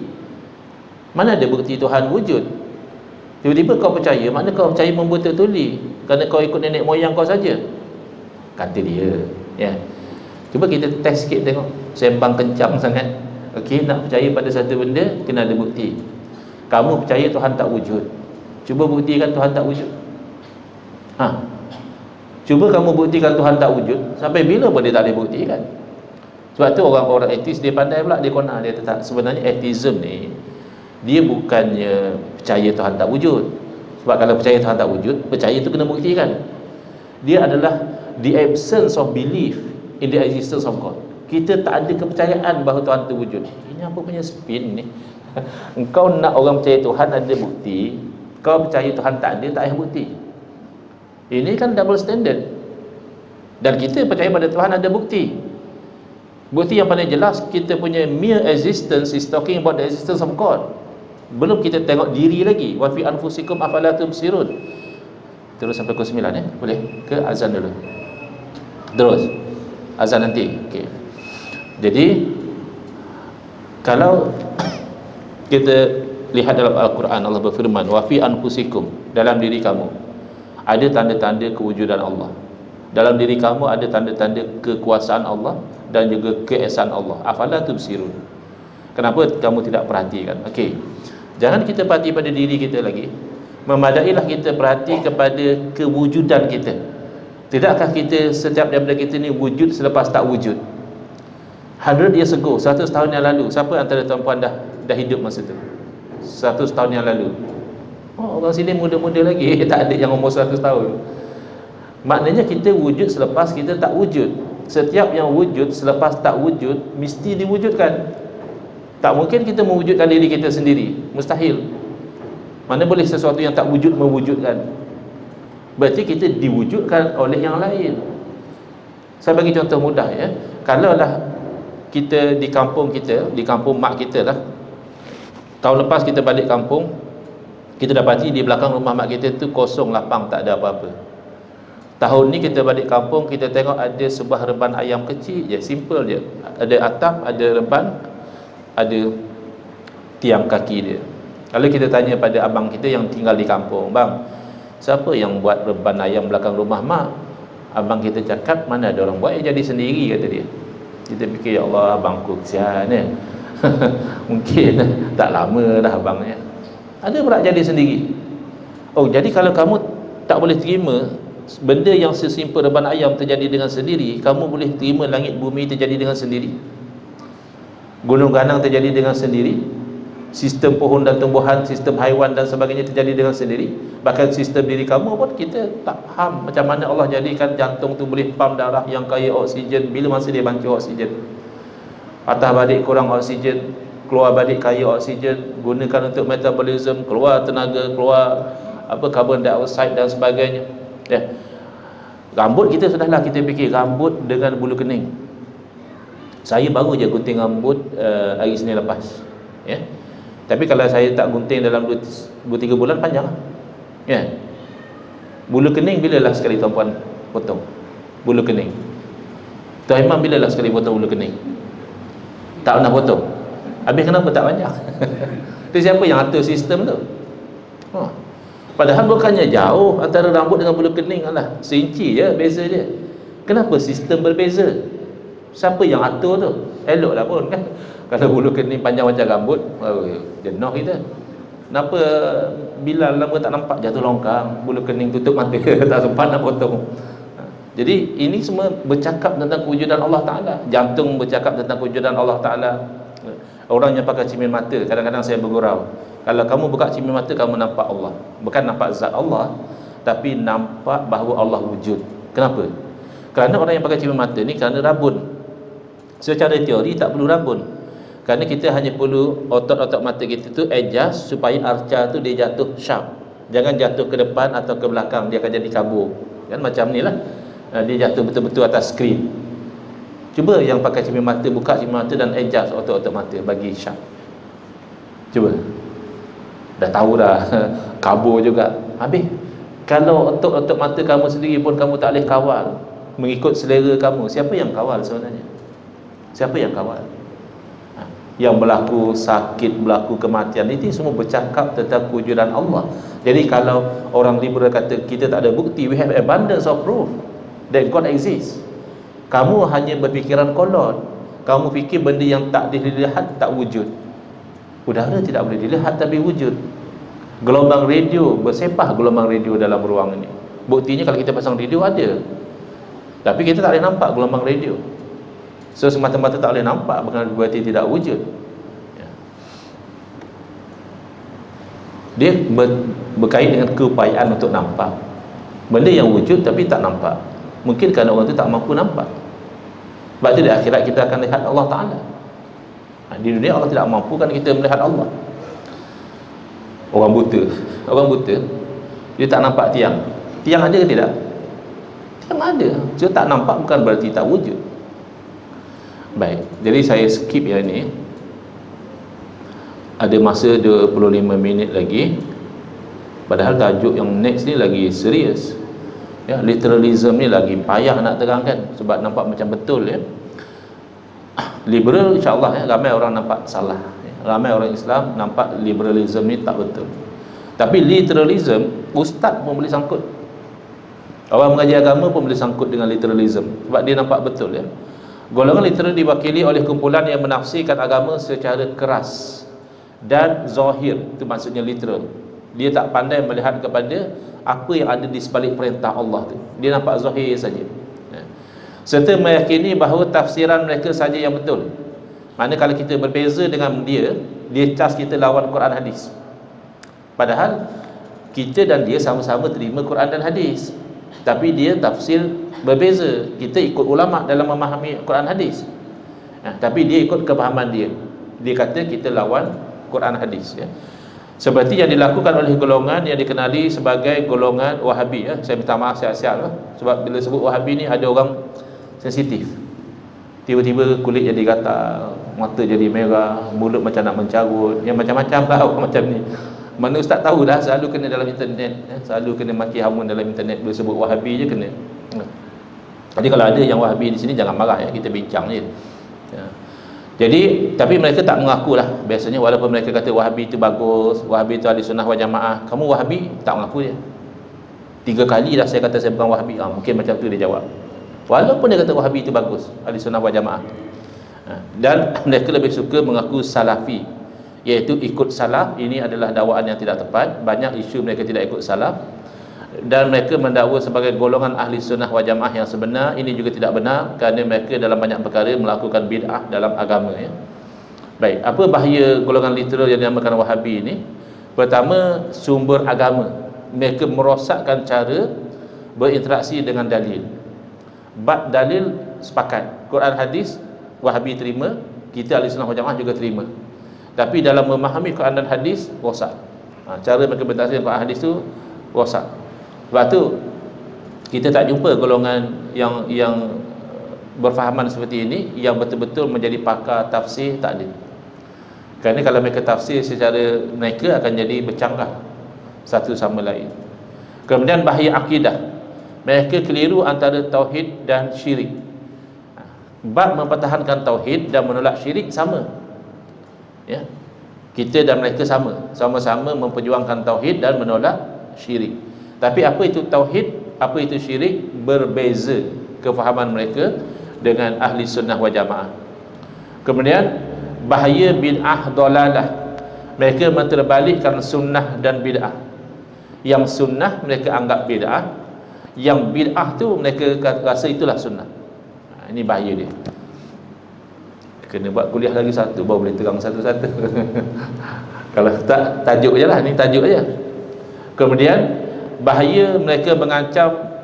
Mana ada bukti Tuhan wujud? Tiba-tiba kau percaya, mana kau percaya membetul-tuli kerana kau ikut nenek moyang kau saja, kata dia. Cuba kita test sikit tengok. Sembang kencang sangat. Okey, nak percaya pada satu benda kena ada bukti. Kamu percaya Tuhan tak wujud, cuba buktikan Tuhan tak wujud. Cuba kamu buktikan Tuhan tak wujud, sampai bila pun dia tak boleh buktikan. Sebab tu orang-orang ateis dia pandai pula, dia konar, dia tetap sebenarnya atheism ni dia bukannya percaya Tuhan tak wujud. Sebab kalau percaya Tuhan tak wujud, percaya tu kena buktikan. Dia adalah the absence of belief in the existence of God. Kita tak ada kepercayaan bahawa Tuhan tu wujud. Ini apa punya spin ni? Engkau nak orang percaya Tuhan ada bukti, kau percaya Tuhan tak ada, tak ada bukti. Ini kan double standard. Dan kita percaya pada Tuhan ada bukti. Bukti yang paling jelas, kita punya mere existence is talking about the existence of God. Belum kita tengok diri lagi. Wa fi anfusikum afala tubsirun. Terus sampai pukul 9 boleh? Ke azan dulu? Terus azan nanti. Okey. Jadi kalau kita lihat dalam Al-Quran, Allah berfirman, wa fi anfusikum, dalam diri kamu ada tanda-tanda kewujudan Allah. Dalam diri kamu ada tanda-tanda kekuasaan Allah dan juga keesaan Allah. Afala tubsirun. Kenapa kamu tidak perhatikan? Okey. Jangan kita perhati pada diri kita lagi. Memadailah kita perhati kepada kewujudan kita. Tidakkah kita, setiap daripada kita ni wujud selepas tak wujud? 100 years ago, 100 tahun yang lalu, siapa antara tuan-puan dah hidup masa tu? 100 tahun yang lalu. Oh, orang sini muda-muda lagi, tak ada yang umur 100 tahun. Maknanya kita wujud selepas kita tak wujud. Setiap yang wujud selepas tak wujud mesti diwujudkan. Tak mungkin kita mewujudkan diri kita sendiri, mustahil. Mana boleh sesuatu yang tak wujud mewujudkan? Berarti kita diwujudkan oleh yang lain. Saya bagi contoh mudah ya. Kalaulah kita di kampung kita, di kampung mak kita lah, tahun lepas kita balik kampung, kita dapati di belakang rumah mak kita tu kosong, lapang, tak ada apa-apa. Tahun ni kita balik kampung, kita tengok ada sebuah reban ayam kecil je, simple je. Ada atap, ada reban, ada tiang kaki dia. Lalu kita tanya pada abang kita yang tinggal di kampung, "Bang, siapa yang buat reban ayam belakang rumah mak?" Abang kita cakap, "Mana ada orang buat, jadi sendiri," kata dia. Kita fikir, ya Allah, abangku kesian ya. Mungkin tak lama dah abangnya. Ada pula jadi sendiri. Oh, jadi kalau kamu tak boleh terima benda yang sesimpel reban ayam terjadi dengan sendiri, kamu boleh terima langit bumi terjadi dengan sendiri, gunung ganang terjadi dengan sendiri, sistem pohon dan tumbuhan, sistem haiwan dan sebagainya terjadi dengan sendiri. Bahkan sistem diri kamu pun kita tak faham macam mana Allah jadikan jantung tu boleh pam darah yang kaya oksigen bila masa dia bancuh oksigen. Atas balik kurang oksigen, keluar balik kaya oksigen, gunakan untuk metabolism, keluar tenaga, keluar carbon dioxide dan sebagainya. Ya. Rambut kita sudahlah kita fikir rambut dengan bulu kening. Saya baru je gunting rambut hari Senin lepas. Ya. Tapi kalau saya tak gunting dalam 2-3 bulan panjang. Ya. Bulu kening bilalah sekali tuan-puan potong bulu kening? Tuan Imam bilalah sekali potong bulu kening? Tak pernah potong. Habis kenapa tak banyak? Itu siapa yang atur sistem tu? Padahal bukannya jauh antara rambut dengan bulu kening, alah, seinci je beza dia. Kenapa sistem berbeza? Siapa yang atur tu? Eloklah pun kan. Kalau bulu kening panjang macam rambut, jenuh kita. Kenapa bila lama tak nampak jatuh longkang, bulu kening tutup mata, tak sempat nak potong. Jadi ini semua bercakap tentang kewujudan Allah Ta'ala. Jantung bercakap tentang kewujudan Allah Ta'ala. Orang yang pakai cermin mata, kadang-kadang saya bergurau, kalau kamu buka cermin mata, kamu nampak Allah. Bukan nampak zat Allah, tapi nampak bahawa Allah wujud. Kenapa? Kerana orang yang pakai cermin mata ni kerana rabun. Secara teori tak perlu rabun, kerana kita hanya perlu otot-otot mata kita tu adjust supaya arca tu dia jatuh sharp. Jangan jatuh ke depan atau ke belakang, dia akan jadi kabur. Kan macam ni lah, dia jatuh betul-betul atas skrin. Cuba yang pakai cermin mata, buka cermin mata dan adjust otot-otot mata bagi sharp. Cuba. Dah tahu dah kabur juga. Habis kalau otot-otot mata kamu sendiri pun kamu tak boleh kawal mengikut selera kamu, siapa yang kawal sebenarnya? Siapa yang kawal? Yang berlaku sakit, berlaku kematian, ini semua bercakap tentang kewujudan Allah. Jadi kalau orang liberal kata kita tak ada bukti, we have abundance of proof that God exists. Kamu hanya berfikiran kolot. Kamu fikir benda yang tak dilihat tak wujud. Udara tidak boleh dilihat tapi wujud. Gelombang radio, bersepah gelombang radio dalam ruang ini. Buktinya kalau kita pasang radio ada, tapi kita tak boleh nampak gelombang radio. So semata-mata tak boleh nampak bukan berarti tidak wujud. Dia berkait dengan keupayaan untuk nampak benda yang wujud tapi tak nampak. Mungkin kerana orang itu tak mampu nampak. Sebab itu di akhirat kita akan lihat Allah Ta'ala. Di dunia Allah tidak mampukan kita melihat Allah. Orang buta dia tak nampak tiang. Tiang ada ke tidak? Tiang ada. So tak nampak bukan berarti tak wujud. Baik, jadi saya skip yang ini. Ada masa 25 minit lagi. Padahal tajuk yang next ni lagi serius. Ya, literalism ni lagi payah nak terangkan sebab nampak macam betul ya. Liberal insya-Allah ya, ramai orang nampak salah ya. Ramai orang Islam nampak liberalism ni tak betul. Tapi literalism, ustaz pun boleh sangkut. Orang mengaji agama pun boleh sangkut dengan literalism sebab dia nampak betul ya. Golongan literal diwakili oleh kumpulan yang menafsirkan agama secara keras dan zahir, itu maksudnya literal. Dia tak pandai melihat kepada apa yang ada di sebalik perintah Allah tu. Dia nampak zahir saja. Serta meyakini bahawa tafsiran mereka saja yang betul. Mana kalau kita berbeza dengan dia cas kita lawan Quran hadis. Padahal kita dan dia sama-sama terima Quran dan hadis, tapi dia tafsir berbeza. Kita ikut ulama dalam memahami Quran hadis, tapi dia ikut kefahaman dia. Dia kata kita lawan Quran hadis ya. seperti yang dilakukan oleh golongan yang dikenali sebagai golongan Wahabi ya. Saya minta maaf siap-siap lah, sebab bila sebut Wahabi ni ada orang sensitif. Tiba-tiba kulit jadi gatal, mata jadi merah, mulut macam nak mencarut, yang macam-macam lah orang macam ni. Mana ustaz tahu dah, selalu kena dalam internet ya. Selalu kena maki hamun dalam internet. Bila sebut Wahabi je kena. Jadi kalau ada yang Wahabi di sini jangan marah ya, kita bincang je ya. Jadi tapi mereka tak mengaku lah. Biasanya walaupun mereka kata Wahabi itu bagus, Wahabi itu ahli sunnah wal jamaah, kamu Wahabi? Tak mengaku dia. 3 kali dah saya kata saya bukan Wahabi. Mungkin macam tu dia jawab, walaupun dia kata Wahabi itu bagus, ahli sunnah wal jamaah. Dan mereka lebih suka mengaku Salafi, iaitu ikut salaf. Ini adalah dakwaan yang tidak tepat. Banyak isu mereka tidak ikut salaf, dan mereka mendakwa sebagai golongan ahli sunnah wal jamaah yang sebenar. Ini juga tidak benar, kerana mereka dalam banyak perkara melakukan bid'ah dalam agama ya. Baik, apa bahaya golongan literal yang dinamakan Wahabi ini? Pertama, sumber agama. Mereka merosakkan cara berinteraksi dengan dalil. Bab dalil sepakat, Quran hadis Wahabi terima, kita ahli sunnah wal jamaah juga terima. Tapi dalam memahami Quran dan hadis rosak. Cara mereka berinteraksi dengan Quran hadis tu rosak. Sebab tu kita tak jumpa golongan yang berfahaman seperti ini yang betul-betul menjadi pakar tafsir, tak ada. Kerana kalau mereka tafsir secara mereka akan jadi bercanggah satu sama lain. Kemudian bahaya akidah, mereka keliru antara tauhid dan syirik. Bab mempertahankan tauhid dan menolak syirik sama ya. Kita dan mereka sama-sama memperjuangkan tauhid dan menolak syirik. Tapi apa itu tauhid, apa itu syirik, berbeza kefahaman mereka dengan ahli sunnah wal jamaah. Kemudian bahaya bid'ah dalalah, mereka menterbalikkan sunnah dan bid'ah. Yang sunnah mereka anggap bid'ah, yang bid'ah tu mereka rasa itulah sunnah. Ini bahaya dia. Kena buat kuliah lagi satu baru boleh terang satu-satu. Kalau tak, tajuk je lah, ni tajuk je. Kemudian bahaya mereka mengancam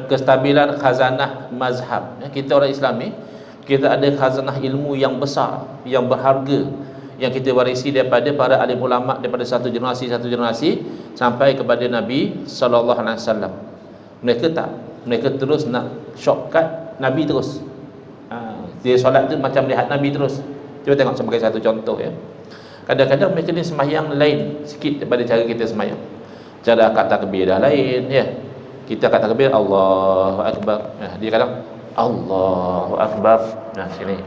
kestabilan khazanah mazhab. Kita orang Islam ni, kita ada khazanah ilmu yang besar, yang berharga, yang kita warisi daripada para alim ulama, daripada satu generasi sampai kepada Nabi SAW. Mereka tak, mereka terus nak shortcut Nabi terus. Dia solat tu macam lihat Nabi terus. Cuba tengok sebagai satu contoh ya. Kadang-kadang mereka ni sembahyang lain sikit daripada cara kita sembahyang. Cara akad takbir dah lain ya. Kita akad takbir Allahu Akbar. Dia kadang Allahu Akbar. Nah sini.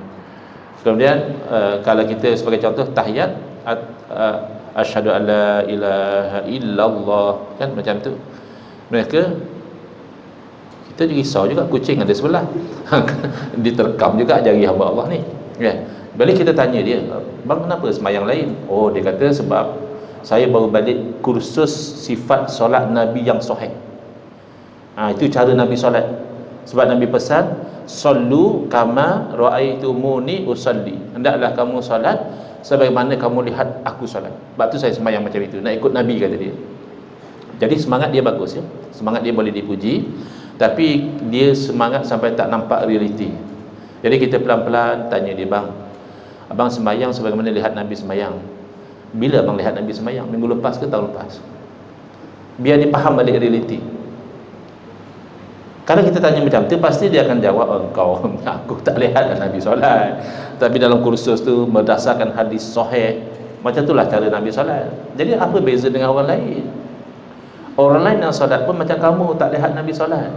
Kemudian kalau kita sebagai contoh tahiyat, asyhadu an la ilaha illallah, kan macam tu. Mereka, kita risau juga kucing ada sebelah. Diterkam juga jari hamba Allah ni ya. Balik kita tanya dia, bang kenapa sembahyang lain? Oh dia kata sebab saya baru balik kursus sifat solat Nabi yang sahih. Itu cara Nabi solat. Sebab Nabi pesan, sallu kama ra'aitumuni usalli, hendaklah kamu solat sebagaimana kamu lihat aku solat. Sebab tu saya sembahyang macam itu, nak ikut Nabi, kata dia. Jadi semangat dia bagus ya. Semangat dia boleh dipuji, tapi dia semangat sampai tak nampak realiti. Jadi kita pelan-pelan tanya dia, bang, abang sembahyang sebagaimana lihat Nabi sembahyang. Bila abang lihat Nabi sembahyang? Minggu lepas ke tahun lepas? Biar dia faham balik realiti. Kalau kita tanya macam tu, pasti dia akan jawab, engkau, aku tak lihat Nabi solat, tapi dalam kursus tu berdasarkan hadis sahih. Macam itulah cara Nabi solat. Jadi apa beza dengan orang lain? Orang lain yang solat pun macam kamu tak lihat Nabi solat.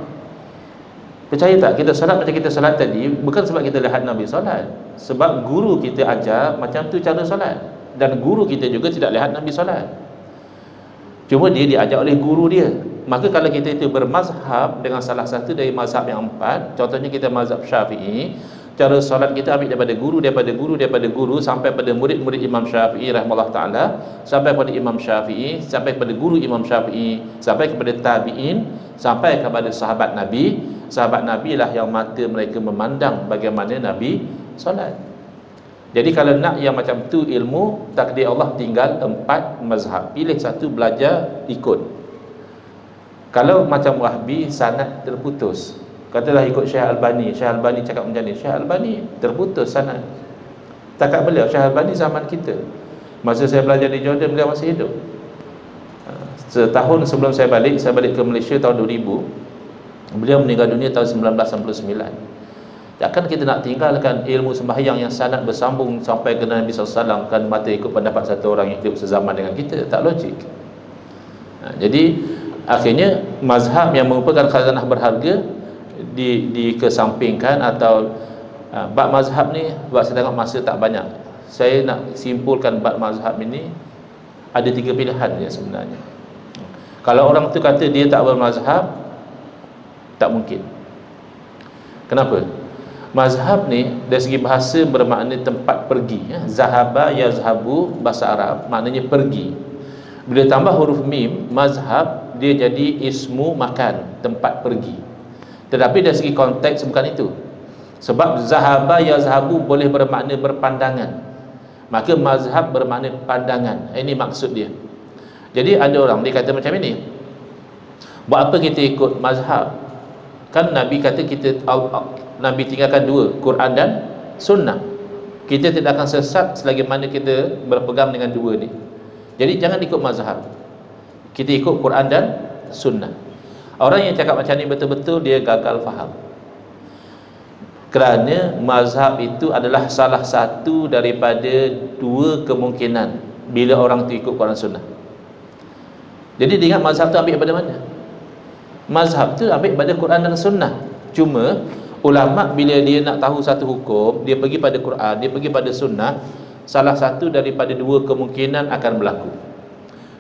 Percaya tak, kita solat macam kita solat tadi bukan sebab kita lihat Nabi solat, sebab guru kita ajar macam tu cara solat, dan guru kita juga tidak lihat Nabi solat. Cuma dia diajar oleh guru dia. Maka kalau kita itu bermazhab dengan salah satu dari mazhab yang 4, contohnya kita mazhab Syafi'i, cara solat kita ambil daripada guru sampai pada murid-murid Imam Syafi'i rahimahullah ta'ala, sampai pada Imam Syafi'i, sampai kepada guru Imam Syafi'i, sampai kepada tabi'in, sampai kepada sahabat Nabi. Sahabat Nabi lah yang mata mereka memandang bagaimana Nabi solat. Jadi kalau nak yang macam tu ilmu, takdir Allah tinggal 4 mazhab, pilih satu, belajar, ikut. Kalau macam Wahbi, sanad terputus. Katalah ikut Syekh Albani, Syekh Albani cakap macam ni, Syekh Albani terputus sanad. Takat beliau, Syekh Albani zaman kita. Masa saya belajar di Jordan, beliau masih hidup. Setahun sebelum saya balik ke Malaysia tahun 2000. Beliau meninggal dunia tahun 1999. Takkan kita nak tinggalkan ilmu sembahyang yang sangat bersambung sampai ke Nabi SAW, kan mata ikut pendapat satu orang yang hidup sezaman dengan kita? Tak logik. Jadi akhirnya mazhab yang merupakan khazanah berharga dikesampingkan, atau bab mazhab ni, sebab saya tengok masa tak banyak, saya nak simpulkan bab mazhab ini ada 3 pilihan je sebenarnya. Kalau orang tu kata dia tak bermazhab, tak mungkin. Kenapa? Mazhab ni dari segi bahasa bermakna tempat pergi, ya. Zahaba yazhabu, bahasa Arab maknanya pergi. Bila tambah huruf mim, mazhab, dia jadi ismu makan, tempat pergi. Tetapi dari segi konteks bukan itu. Sebab zahaba yazhabu boleh bermakna berpandangan, maka mazhab bermakna pandangan. Ini maksud dia. Jadi ada orang dia kata macam ini, buat apa kita ikut mazhab? Kan Nabi kata Nabi tinggalkan 2, Quran dan Sunnah. Kita tidak akan sesat selagi mana kita berpegang dengan 2 ni. Jadi jangan ikut mazhab, kita ikut Quran dan Sunnah. Orang yang cakap macam ni betul-betul dia gagal faham. Kerana mazhab itu adalah salah satu daripada 2 kemungkinan bila orang tu ikut Quran Sunnah. Jadi dia ingat mazhab tu ambil pada mana? Mazhab tu ambil pada Quran dan Sunnah. Cuma ulama bila dia nak tahu satu hukum, dia pergi pada Quran, dia pergi pada Sunnah. Salah satu daripada 2 kemungkinan akan berlaku.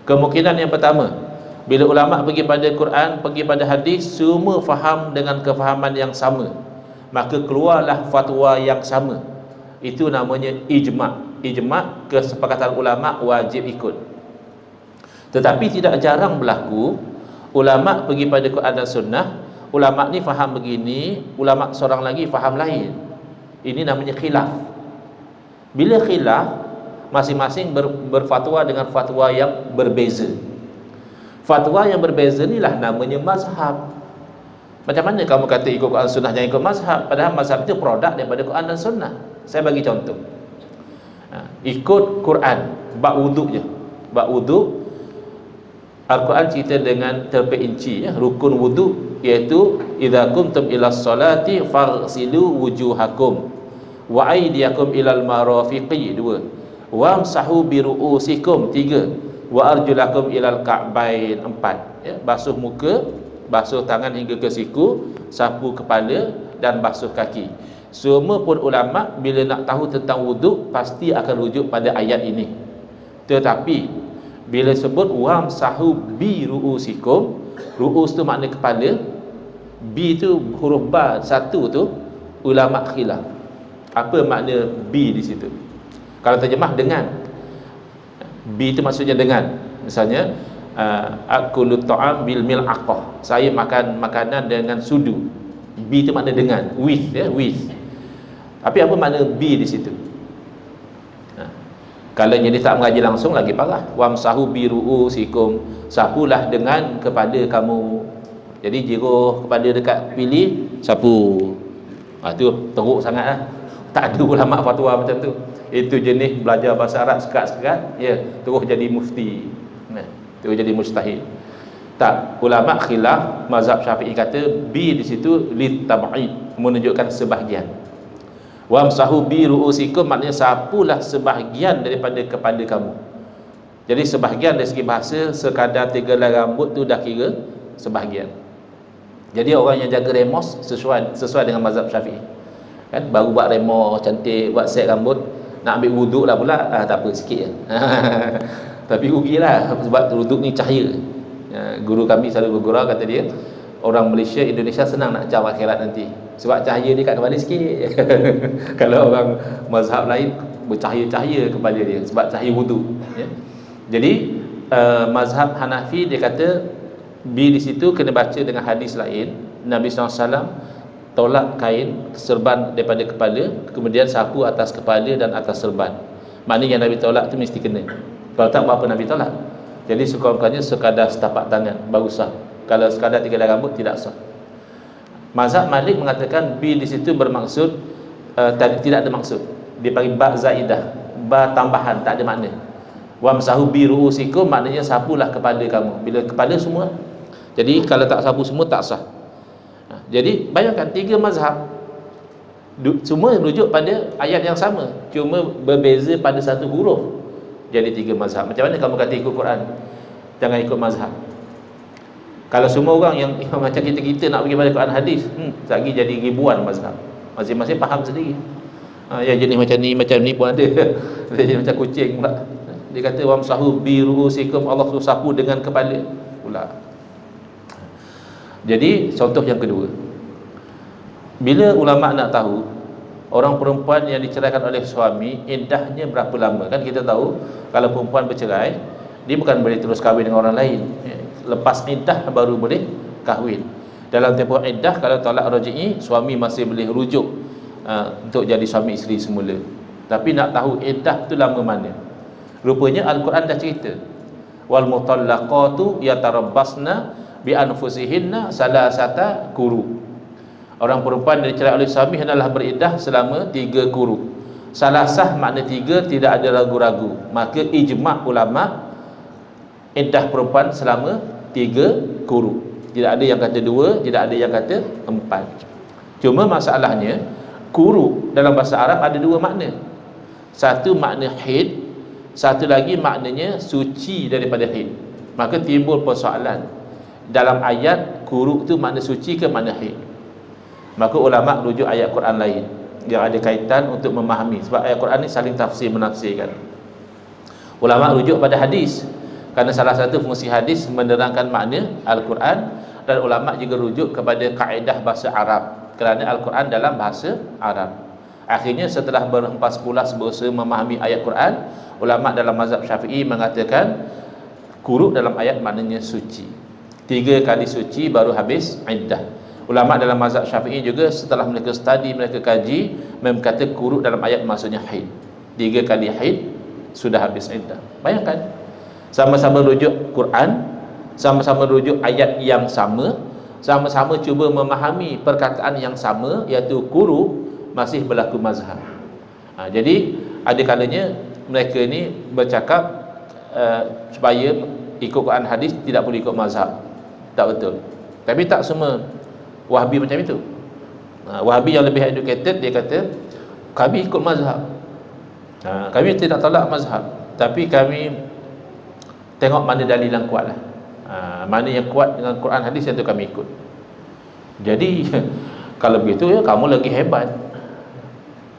Kemungkinan yang pertama, bila ulama pergi pada Quran, pergi pada hadis, semua faham dengan kefahaman yang sama, maka keluarlah fatwa yang sama. Itu namanya ijma'. Ijma', kesepakatan ulama wajib ikut. Tetapi tidak jarang berlaku ulama pergi pada Quran dan Sunnah, ulama ni faham begini, ulama seorang lagi faham lain. Ini namanya khilaf. Bila khilaf, masing-masing berfatwa dengan fatwa yang berbeza. Fatwa yang berbeza inilah namanya mazhab. Macam mana kamu kata ikut Quran Sunnah jangan ikut mazhab, padahal mazhab itu produk daripada Quran dan Sunnah? Saya bagi contoh. Ikut Quran, bab wuduk je. Bab wuduk, Al-Quran cerita dengan terperinci, ya, rukun wuduk, iaitu idza kuntum ilas salati faghsilu wujuhakum wa aydiyakum ilal marafiqi, 2, wamsahu bi ru'usikum, 3, wa arjulakum ilal ka'bain, 4, ya, basuh muka, basuh tangan hingga ke siku, sapu kepala dan basuh kaki. Semua pun ulama bila nak tahu tentang wuduk pasti akan rujuk pada ayat ini. Tetapi bila sebut wamsahu bi ru'usikum, ru'us tu makna kepala, bi tu huruf ba 1 tu, ulama khilaf apa makna bi di situ. Kalau terjemah dengan, bi itu maksudnya dengan. Misalnya akulu ta'am bil mil'aqah, saya makan makanan dengan sudu. Bi itu makna dengan, with, ya, with. Tapi apa makna bi di situ? Kalau jadi tak mengaji langsung lagi parah. Wamsahu bi ru'usikum, sapulah dengan kepada kamu. Jadi jiruh kepada dekat pilih, sapu. Tu teruk sangatlah. Tak ada ulama fatwa macam tu. Itu jenis belajar bahasa Arab sekat-sekat, ya, terus jadi mufti. Terus jadi mujtahid. Tak, ulama khilaf, mazhab Syafi'i kata bi di situ li tab'id, menunjukkan sebahagian. Wamsahu bi ru'usikum maknanya sapulah sebahagian daripada kepada kamu. Jadi sebahagian dari segi bahasa, sekadar 3 helai rambut tu dah kira sebahagian. Jadi orang yang jaga remos sesuai dengan mazhab Syafi'i. Kan baru buat remo cantik, buat set rambut, nak ambil wuduk lah pula, tak apa, sikit je. Tapi rugilah sebab wuduk ni cahaya. Guru kami selalu bergurau, kata dia, orang Malaysia, Indonesia senang nak jauh akhirat nanti sebab cahaya dia kat kepala sikit. Kalau orang mazhab lain bercahaya-cahaya kepala dia sebab cahaya wuduk, ya. Jadi mazhab Hanafi dia kata bi di situ kena baca dengan hadis lain. Nabi SAW tolak kain serban daripada kepala, kemudian sapu atas kepala dan atas serban. Maknanya yang Nabi tolak tu mesti kena. Kalau tak, apa Nabi tolak? Jadi sekurang-kurangnya sekadar setapak tangan baru sah. Kalau sekadar 3 helai rambut tidak sah. Mazhab Malik mengatakan bi di situ bermaksud tidak ada maksud. Dia panggil ba zaidah, ba tambahan, tak ada makna. Wamsahu bi ru'usikum maknanya sapulah kepala kamu. Bila kepala semua. Jadi kalau tak sapu semua tak sah. Jadi bayangkan 3 mazhab semua rujuk pada ayat yang sama, cuma berbeza pada satu huruf. Jadi 3 mazhab. Macam mana kamu kata ikut Quran? Jangan ikut mazhab. Kalau semua orang yang macam kita nak pergi pada Quran hadis, lagi jadi ribuan mazhab. Masing-masing faham sendiri. Yang jenis macam ni pun ada. Dia jadi macam kucing pula. Dia kata wamsahu bi ru'usikum, Allah suruh sapu dengan kepala pula. Jadi contoh yang kedua, bila ulama nak tahu orang perempuan yang diceraikan oleh suami iddahnya berapa lama, kan kita tahu kalau perempuan bercerai dia bukan boleh terus kahwin dengan orang lain, lepas iddah baru boleh kahwin. Dalam tempoh iddah, kalau talak raj'i, suami masih boleh rujuk untuk jadi suami isteri semula. Tapi nak tahu iddah tu lama mana, rupanya Al-Quran dah cerita, wal mutallaqatu yatarabbasna bi anfusihinna salasata quru. Orang perempuan yang dicerai oleh suami hendaklah beriddah selama 3 quru. Salasah makna 3, tidak ada ragu-ragu. Maka ijma' ulama iddah perempuan selama 3 quru. Tidak ada yang kata 2, tidak ada yang kata 4. Cuma masalahnya quru dalam bahasa Arab ada 2 makna. Satu makna haid, satu lagi maknanya suci daripada haid. Maka timbul persoalan, dalam ayat quru tu makna suci ke makna haid? Maka ulama rujuk ayat Quran lain yang ada kaitan untuk memahami, sebab ayat Quran ni saling tafsir menafsirkan. Ulama rujuk pada hadis, kerana salah satu fungsi hadis menerangkan makna Al-Quran, dan ulama juga rujuk kepada kaedah bahasa Arab, kerana Al-Quran dalam bahasa Arab. Akhirnya setelah berhempas-pulas berusaha memahami ayat Quran, ulama dalam mazhab Syafi'i mengatakan quru dalam ayat maknanya suci. 3 kali suci baru habis iddah. Ulama dalam mazhab Syafi'i juga setelah mereka study, mereka kaji, mereka kata quru dalam ayat maksudnya haid. 3 kali haid sudah habis iddah. Bayangkan, sama-sama rujuk Quran, sama-sama rujuk ayat yang sama, sama-sama cuba memahami perkataan yang sama, iaitu quru, masih berlaku mazhab. Jadi ada kalanya mereka ni bercakap supaya ikut Quran hadis tidak boleh ikut mazhab. Tak betul. Tapi tak semua Wahabi macam itu. Wahabi yang lebih educated, dia kata kami ikut mazhab, kami tidak tolak mazhab, tapi kami tengok mana dalil yang kuat lah. Mana yang kuat dengan Quran hadis, itu kami ikut. Jadi kalau begitu ya, kamu lagi hebat.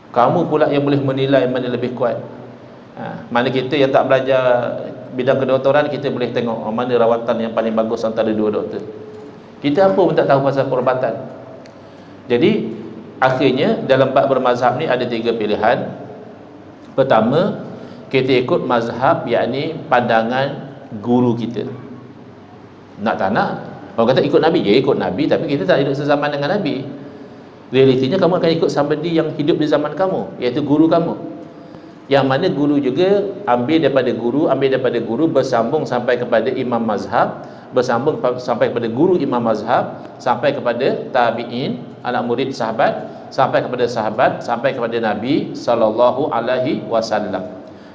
Kamu pula yang boleh menilai mana lebih kuat. Mana kita yang tak belajar bidang kedoktoran, kita boleh tengok mana rawatan yang paling bagus antara 2 doktor. Kita apa pun tak tahu pasal perubatan. Jadi akhirnya dalam bab bermazhab ni ada 3 pilihan. Pertama, kita ikut mazhab, yakni pandangan guru kita. Nak tak nak, orang kata ikut Nabi, ya ikut Nabi, tapi kita tak hidup sezaman dengan Nabi. Realitinya kamu akan ikut somebody yang hidup di zaman kamu, iaitu guru kamu. Yang mana guru juga ambil daripada guru, bersambung sampai kepada imam mazhab, bersambung sampai kepada guru imam mazhab, sampai kepada tabi'in, anak murid sahabat, sampai kepada sahabat, sampai kepada Nabi sallallahu alaihi wasallam.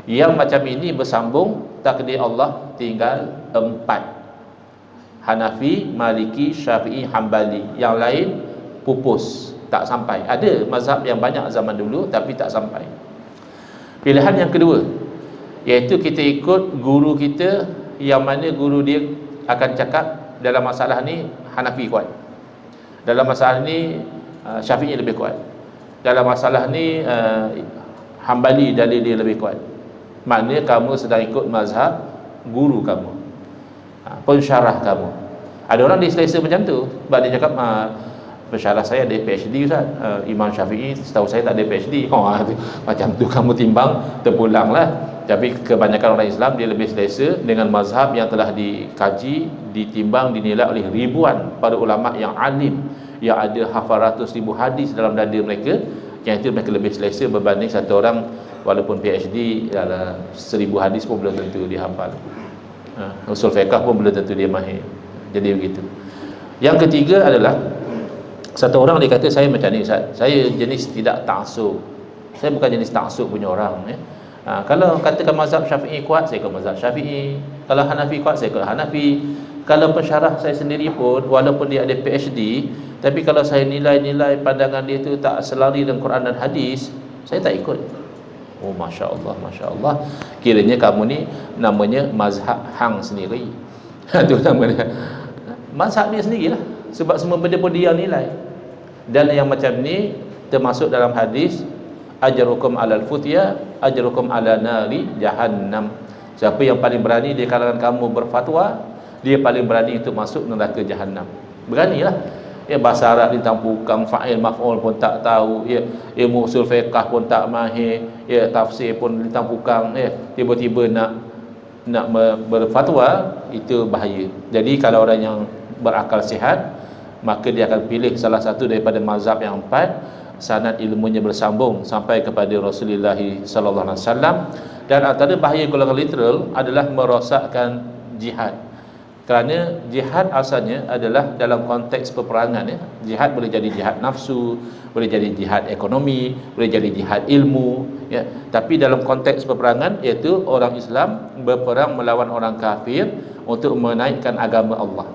Yang macam ini bersambung, takdir Allah tinggal 4. Hanafi, Maliki, Syafi'i, Hambali. Yang lain pupus, tak sampai. Ada mazhab yang banyak zaman dulu tapi tak sampai. Pilihan yang kedua, iaitu kita ikut guru kita, yang mana guru dia akan cakap dalam masalah ni Hanafi kuat, dalam masalah ni Syafi'i lebih kuat, dalam masalah ni Hambali dalil dia lebih kuat. Maknanya kamu sedang ikut mazhab guru kamu, pensyarah kamu. Ada orang dia selesa macam tu, sebab dia cakap pensyarah saya ada PhD Ustaz, Imam Syafi'i setahu saya tak ada PhD. Macam tu kamu timbang, terpulanglah. Tapi kebanyakan orang Islam dia lebih selesa dengan mazhab yang telah dikaji, ditimbang, dinilai oleh ribuan para ulama yang alim, yang ada hafal ratus ribu hadis dalam dada mereka. Yang itu mereka lebih selesa berbanding satu orang walaupun PhD 1000 hadis pun belum tentu dia hafal, usul fiqh pun belum tentu dia mahir. Jadi begitu. Yang ketiga adalah satu orang dia kata, saya macam ni Ustaz, saya jenis tidak ta'assub. Saya bukan jenis ta'assub punya orang, Kalau katakan mazhab Syafi'i kuat, saya ikut mazhab Syafi'i. Kalau Hanafi kuat, saya ikut Hanafi. Kalau pensyarah saya sendiri pun, walaupun dia ada PhD, tapi kalau saya nilai-nilai pandangan dia tu tak selari dengan Quran dan hadis, saya tak ikut. Oh, Masya Allah, Masya Allah. Kiranya kamu ni namanya mazhab hang sendiri. Itu nama dia. Mazhab dia sendirilah. Sebab semua benda pun dia nilai. Dan yang macam ni termasuk dalam hadis, ajrukum alal futya ajrukum ala nari jahannam. Siapa yang paling berani di kalangan kamu berfatwa, dia paling berani untuk masuk neraka jahannam. Beranilah. Bahasa Arab ditampukang, fa'il maf'ul pun tak tahu, ilmu usul fiqh pun tak mahir, tafsir pun ditampukang, tiba-tiba nak berfatwa, itu bahaya. Jadi kalau orang yang berakal sihat, maka dia akan pilih salah satu daripada mazhab yang 4, sanad ilmunya bersambung sampai kepada Rasulullah sallallahu alaihi wasallam. Dan antara bahaya golongan literal adalah merosakkan jihad. Kerana jihad asalnya adalah dalam konteks peperangan, Jihad boleh jadi jihad nafsu, boleh jadi jihad ekonomi, boleh jadi jihad ilmu, Tapi dalam konteks peperangan, iaitu orang Islam berperang melawan orang kafir untuk menaikkan agama Allah.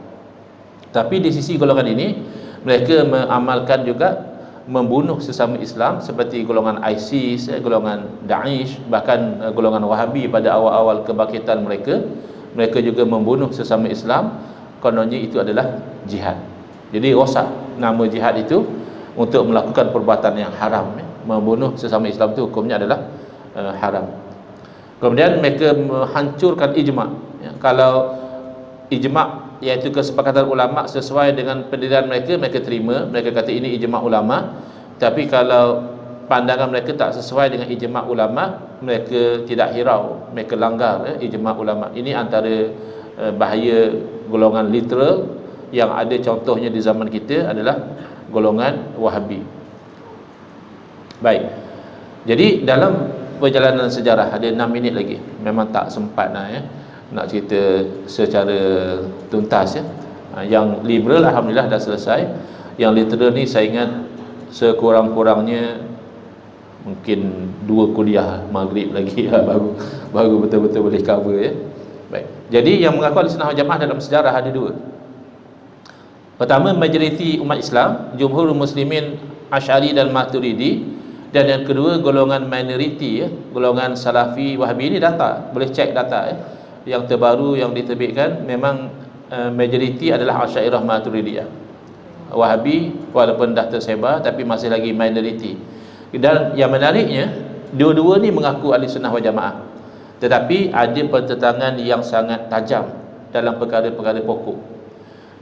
Tapi di sisi golongan ini, mereka mengamalkan juga membunuh sesama Islam, seperti golongan ISIS, golongan Daesh, bahkan golongan Wahabi pada awal-awal kebangkitan mereka. Mereka juga membunuh sesama Islam. Kononnya itu adalah jihad. Jadi rosak nama jihad itu untuk melakukan perbuatan yang haram. Membunuh sesama Islam itu hukumnya adalah haram. Kemudian mereka menghancurkan ijma'. Kalau ijma', iaitu kesepakatan ulama' sesuai dengan pendirian mereka, mereka terima, mereka kata ini ijma' ulama'. Tapi kalau pandangan mereka tak sesuai dengan ijma' ulama', mereka tidak hirau, mereka langgar ijma' ulama'. Ini antara bahaya golongan literal yang ada contohnya di zaman kita adalah golongan Wahabi. Baik. Jadi dalam perjalanan sejarah, ada 6 minit lagi, memang tak sempat nak cerita secara tuntas Yang liberal alhamdulillah dah selesai. Yang literal ni saya ingat sekurang-kurangnya mungkin 2 kuliah maghrib lagi baru betul-betul boleh cover Baik. Jadi yang mengaku Ahlussunnah wal Jamaah dalam sejarah ada 2. Pertama, majoriti umat Islam, jumhur muslimin Asy'ari dan Maturidi. Dan yang kedua, golongan minoriti, golongan Salafi Wahabi. Ini data, boleh cek data yang terbaru yang diterbitkan. Memang majoriti adalah Asy'ariyah Maturidiyah. Wahabi walaupun dah tersebar tapi masih lagi minoriti. Dan yang menariknya, dua-dua ni mengaku Ahlussunnah wal Jamaah, tetapi ada pertentangan yang sangat tajam dalam perkara-perkara pokok.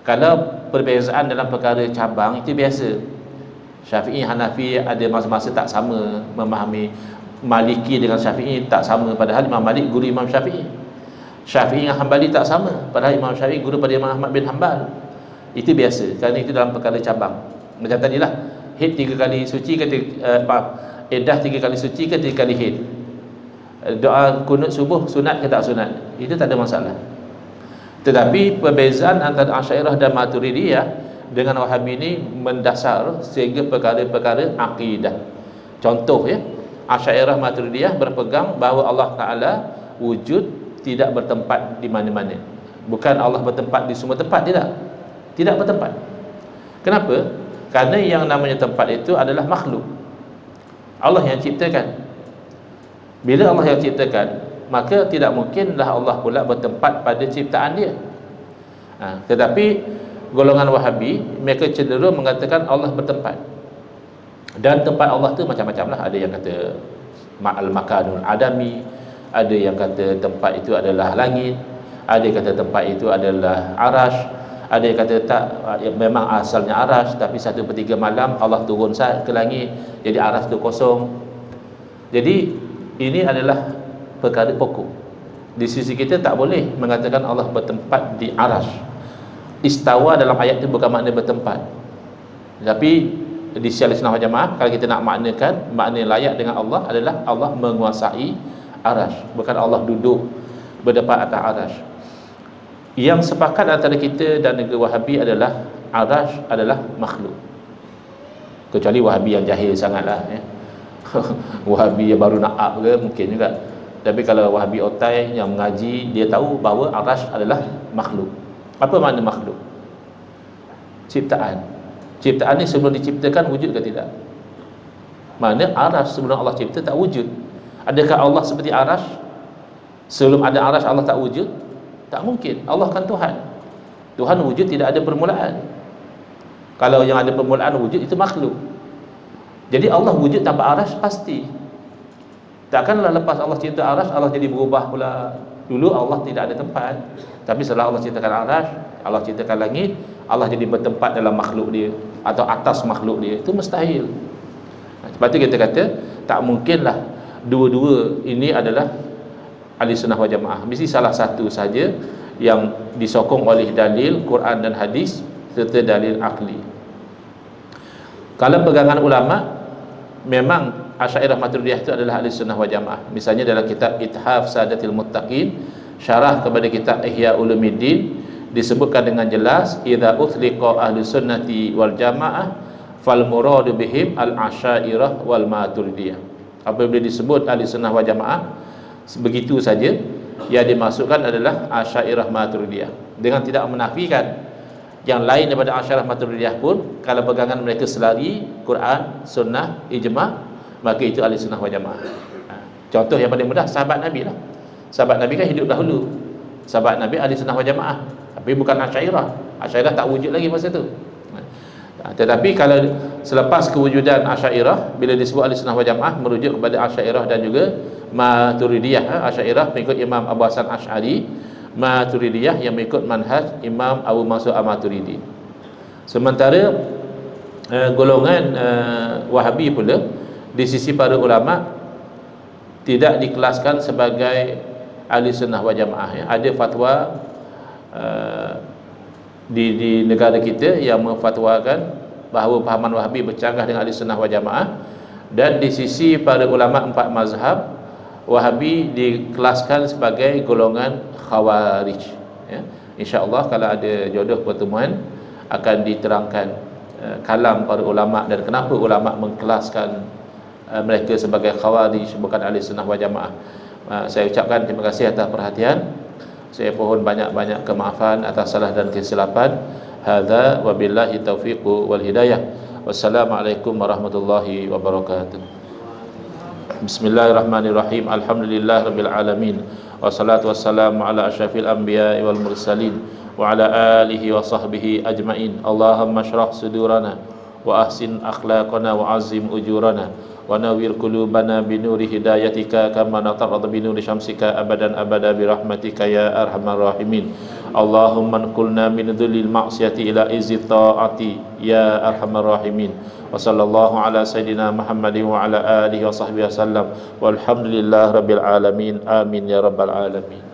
Kalau perbezaan dalam perkara cabang itu biasa. Syafi'i, Hanafi ada masa-masa tak sama memahami. Maliki dengan Syafi'i tak sama, padahal Imam Malik guru Imam Syafi'i. Syafi'i dengan Hanbali tak sama, padahal Imam Syafi'i guru pada Imam Ahmad bin Hanbal. Itu biasa, kerana itu dalam perkara cabang. Macam tadilah, haid 3 kali suci ke edah 3 kali suci ke 3 kali haid. Doa kunut subuh sunat ke tak sunat, itu tak ada masalah. Tetapi perbezaan antara Asy'ariyah dan Maturidiyah dengan Wahabi ini mendasar sehingga perkara-perkara akidah. Contoh Asy'ariyah Maturidiyah berpegang bahawa Allah Ta'ala wujud, tidak bertempat di mana-mana. Bukan Allah bertempat di semua tempat, tidak bertempat. Kenapa? Kerana yang namanya tempat itu adalah makhluk. Allah yang ciptakan. Bila Allah yang ciptakan, maka tidak mungkinlah Allah pula bertempat pada ciptaan dia. Tetapi golongan Wahabi, mereka cenderung mengatakan Allah bertempat. Dan tempat Allah tu macam-macam lah. Ada yang kata al-makanul adami, ada yang kata tempat itu adalah langit, ada yang kata tempat itu adalah arash, ada yang kata tak, memang asalnya arash, tapi 1/3 malam Allah turun ke langit, jadi arash tu kosong. Jadi ini adalah perkara pokok. Di sisi kita tak boleh mengatakan Allah bertempat di arash. Istawa dalam ayat itu bukan makna bertempat. Tapi di sisi Ahlussunnah wal Jamaah, kalau kita nak maknakan, makna layak dengan Allah adalah Allah menguasai arash, bukan Allah duduk berdepan atas arash. Yang sepakat antara kita dan negeri Wahabi adalah arash adalah makhluk. Kecuali Wahabi yang jahil sangatlah Wahabi yang baru nak up ke mungkin juga. Tapi kalau Wahabi otai yang mengaji, dia tahu bahawa arash adalah makhluk. Apa makna makhluk? Ciptaan. Ciptaan ni sebelum diciptakan wujud ke tidak? Makna arash sebelum Allah cipta tak wujud. Adakah Allah seperti arash? Sebelum ada arash Allah tak wujud? Tak mungkin. Allah kan Tuhan. Tuhan wujud tidak ada permulaan. Kalau yang ada permulaan wujud itu makhluk. Jadi Allah wujud tanpa arash pasti. Takkanlah lepas Allah cipta arash Allah jadi berubah pula. Dulu Allah tidak ada tempat, tapi setelah Allah ciptakan arash, Allah ciptakan langit, Allah jadi bertempat dalam makhluk dia atau atas makhluk dia. Itu mustahil. Sebab tu kita kata tak mungkinlah dua-dua ini adalah ahli sunnah wal jamaah. Mesti salah satu saja yang disokong oleh dalil Quran dan hadis serta dalil akli. Kalau pegangan ulama, memang Asy'ariyah Maturidiyah itu adalah ahli sunnah wal jamaah. Misalnya dalam kitab Ithaf Sadatil Muttaqin, syarah kepada kitab Ihya Ulumuddin, disebutkan dengan jelas, idza uthliqa ahli sunnati wal jamaah fal muradu bihim al Asy'ariyah wal Maturidiyah. Apabila disebut ahli sunnah wal jamaah, begitu saja yang dimasukkan adalah Asy'ariyah Maturidiyah, dengan tidak menafikan yang lain daripada Asy'ariyah Maturidiyah pun. Kalau pegangan mereka selari Quran, sunnah, ijma', maka itu ahli sunnah wal jamaah. Contoh yang paling mudah, sahabat Nabi lah. Sahabat Nabi kan hidup dahulu. Sahabat Nabi ahli sunnah wal jamaah, tapi bukan Asy'ariyah. Asy'ariyah tak wujud lagi masa tu. Tetapi kalau selepas kewujudan Asy'ariyah, bila disebut ahli sunnah wal jamaah, merujuk kepada Asy'ariyah dan juga Maturidiyah. Asy'ariyah mengikut Imam Abu Hasan Asy'ari, Maturidiyah yang mengikut manhaj Imam Abu Mansur Al-Maturidi. Sementara golongan Wahabi pula di sisi para ulama tidak dikelaskan sebagai ahli sunnah wal jamaah. Ada fatwa di negara kita yang memfatwakan bahawa pahaman Wahabi bercanggah dengan ahli sunnah wal jamaah, dan di sisi para ulama empat mazhab, Wahabi dikelaskan sebagai golongan Khawarij. InsyaAllah kalau ada jodoh pertemuan akan diterangkan kalam para ulama dan kenapa ulama mengkelaskan mereka sebagai Khawarij, bukan ahli sunnah wal jamaah. Saya ucapkan terima kasih atas perhatian. Saya mohon banyak-banyak kemaafan atas salah dan kesilapan. Hadza wabillahi taufiq wal hidayah. Wassalamualaikum warahmatullahi wabarakatuh. Bismillahirrahmanirrahim. Alhamdulillahirabbil alamin. Wassalatu wassalamu ala asyrafil anbiya'i wal mursalin wa ala alihi wa sahbihi ajmain. Allahumma shrah sudurana wa ahsin akhlaqana wa azim ujurana wa nawwir qulubana binuri hidayatika kama natarad binuri syamsika abadan abada birahmatika ya arhamar rahimin. Allahumma nqulna min dhulil ma'siyati ila izzi ta'ati ya arhamar rahimin. Wa sallallahu ala sayidina Muhammadin wa ala alihi wa sahbihi wasallam walhamdulillahi rabbil alamin. Amin ya rabbal alamin.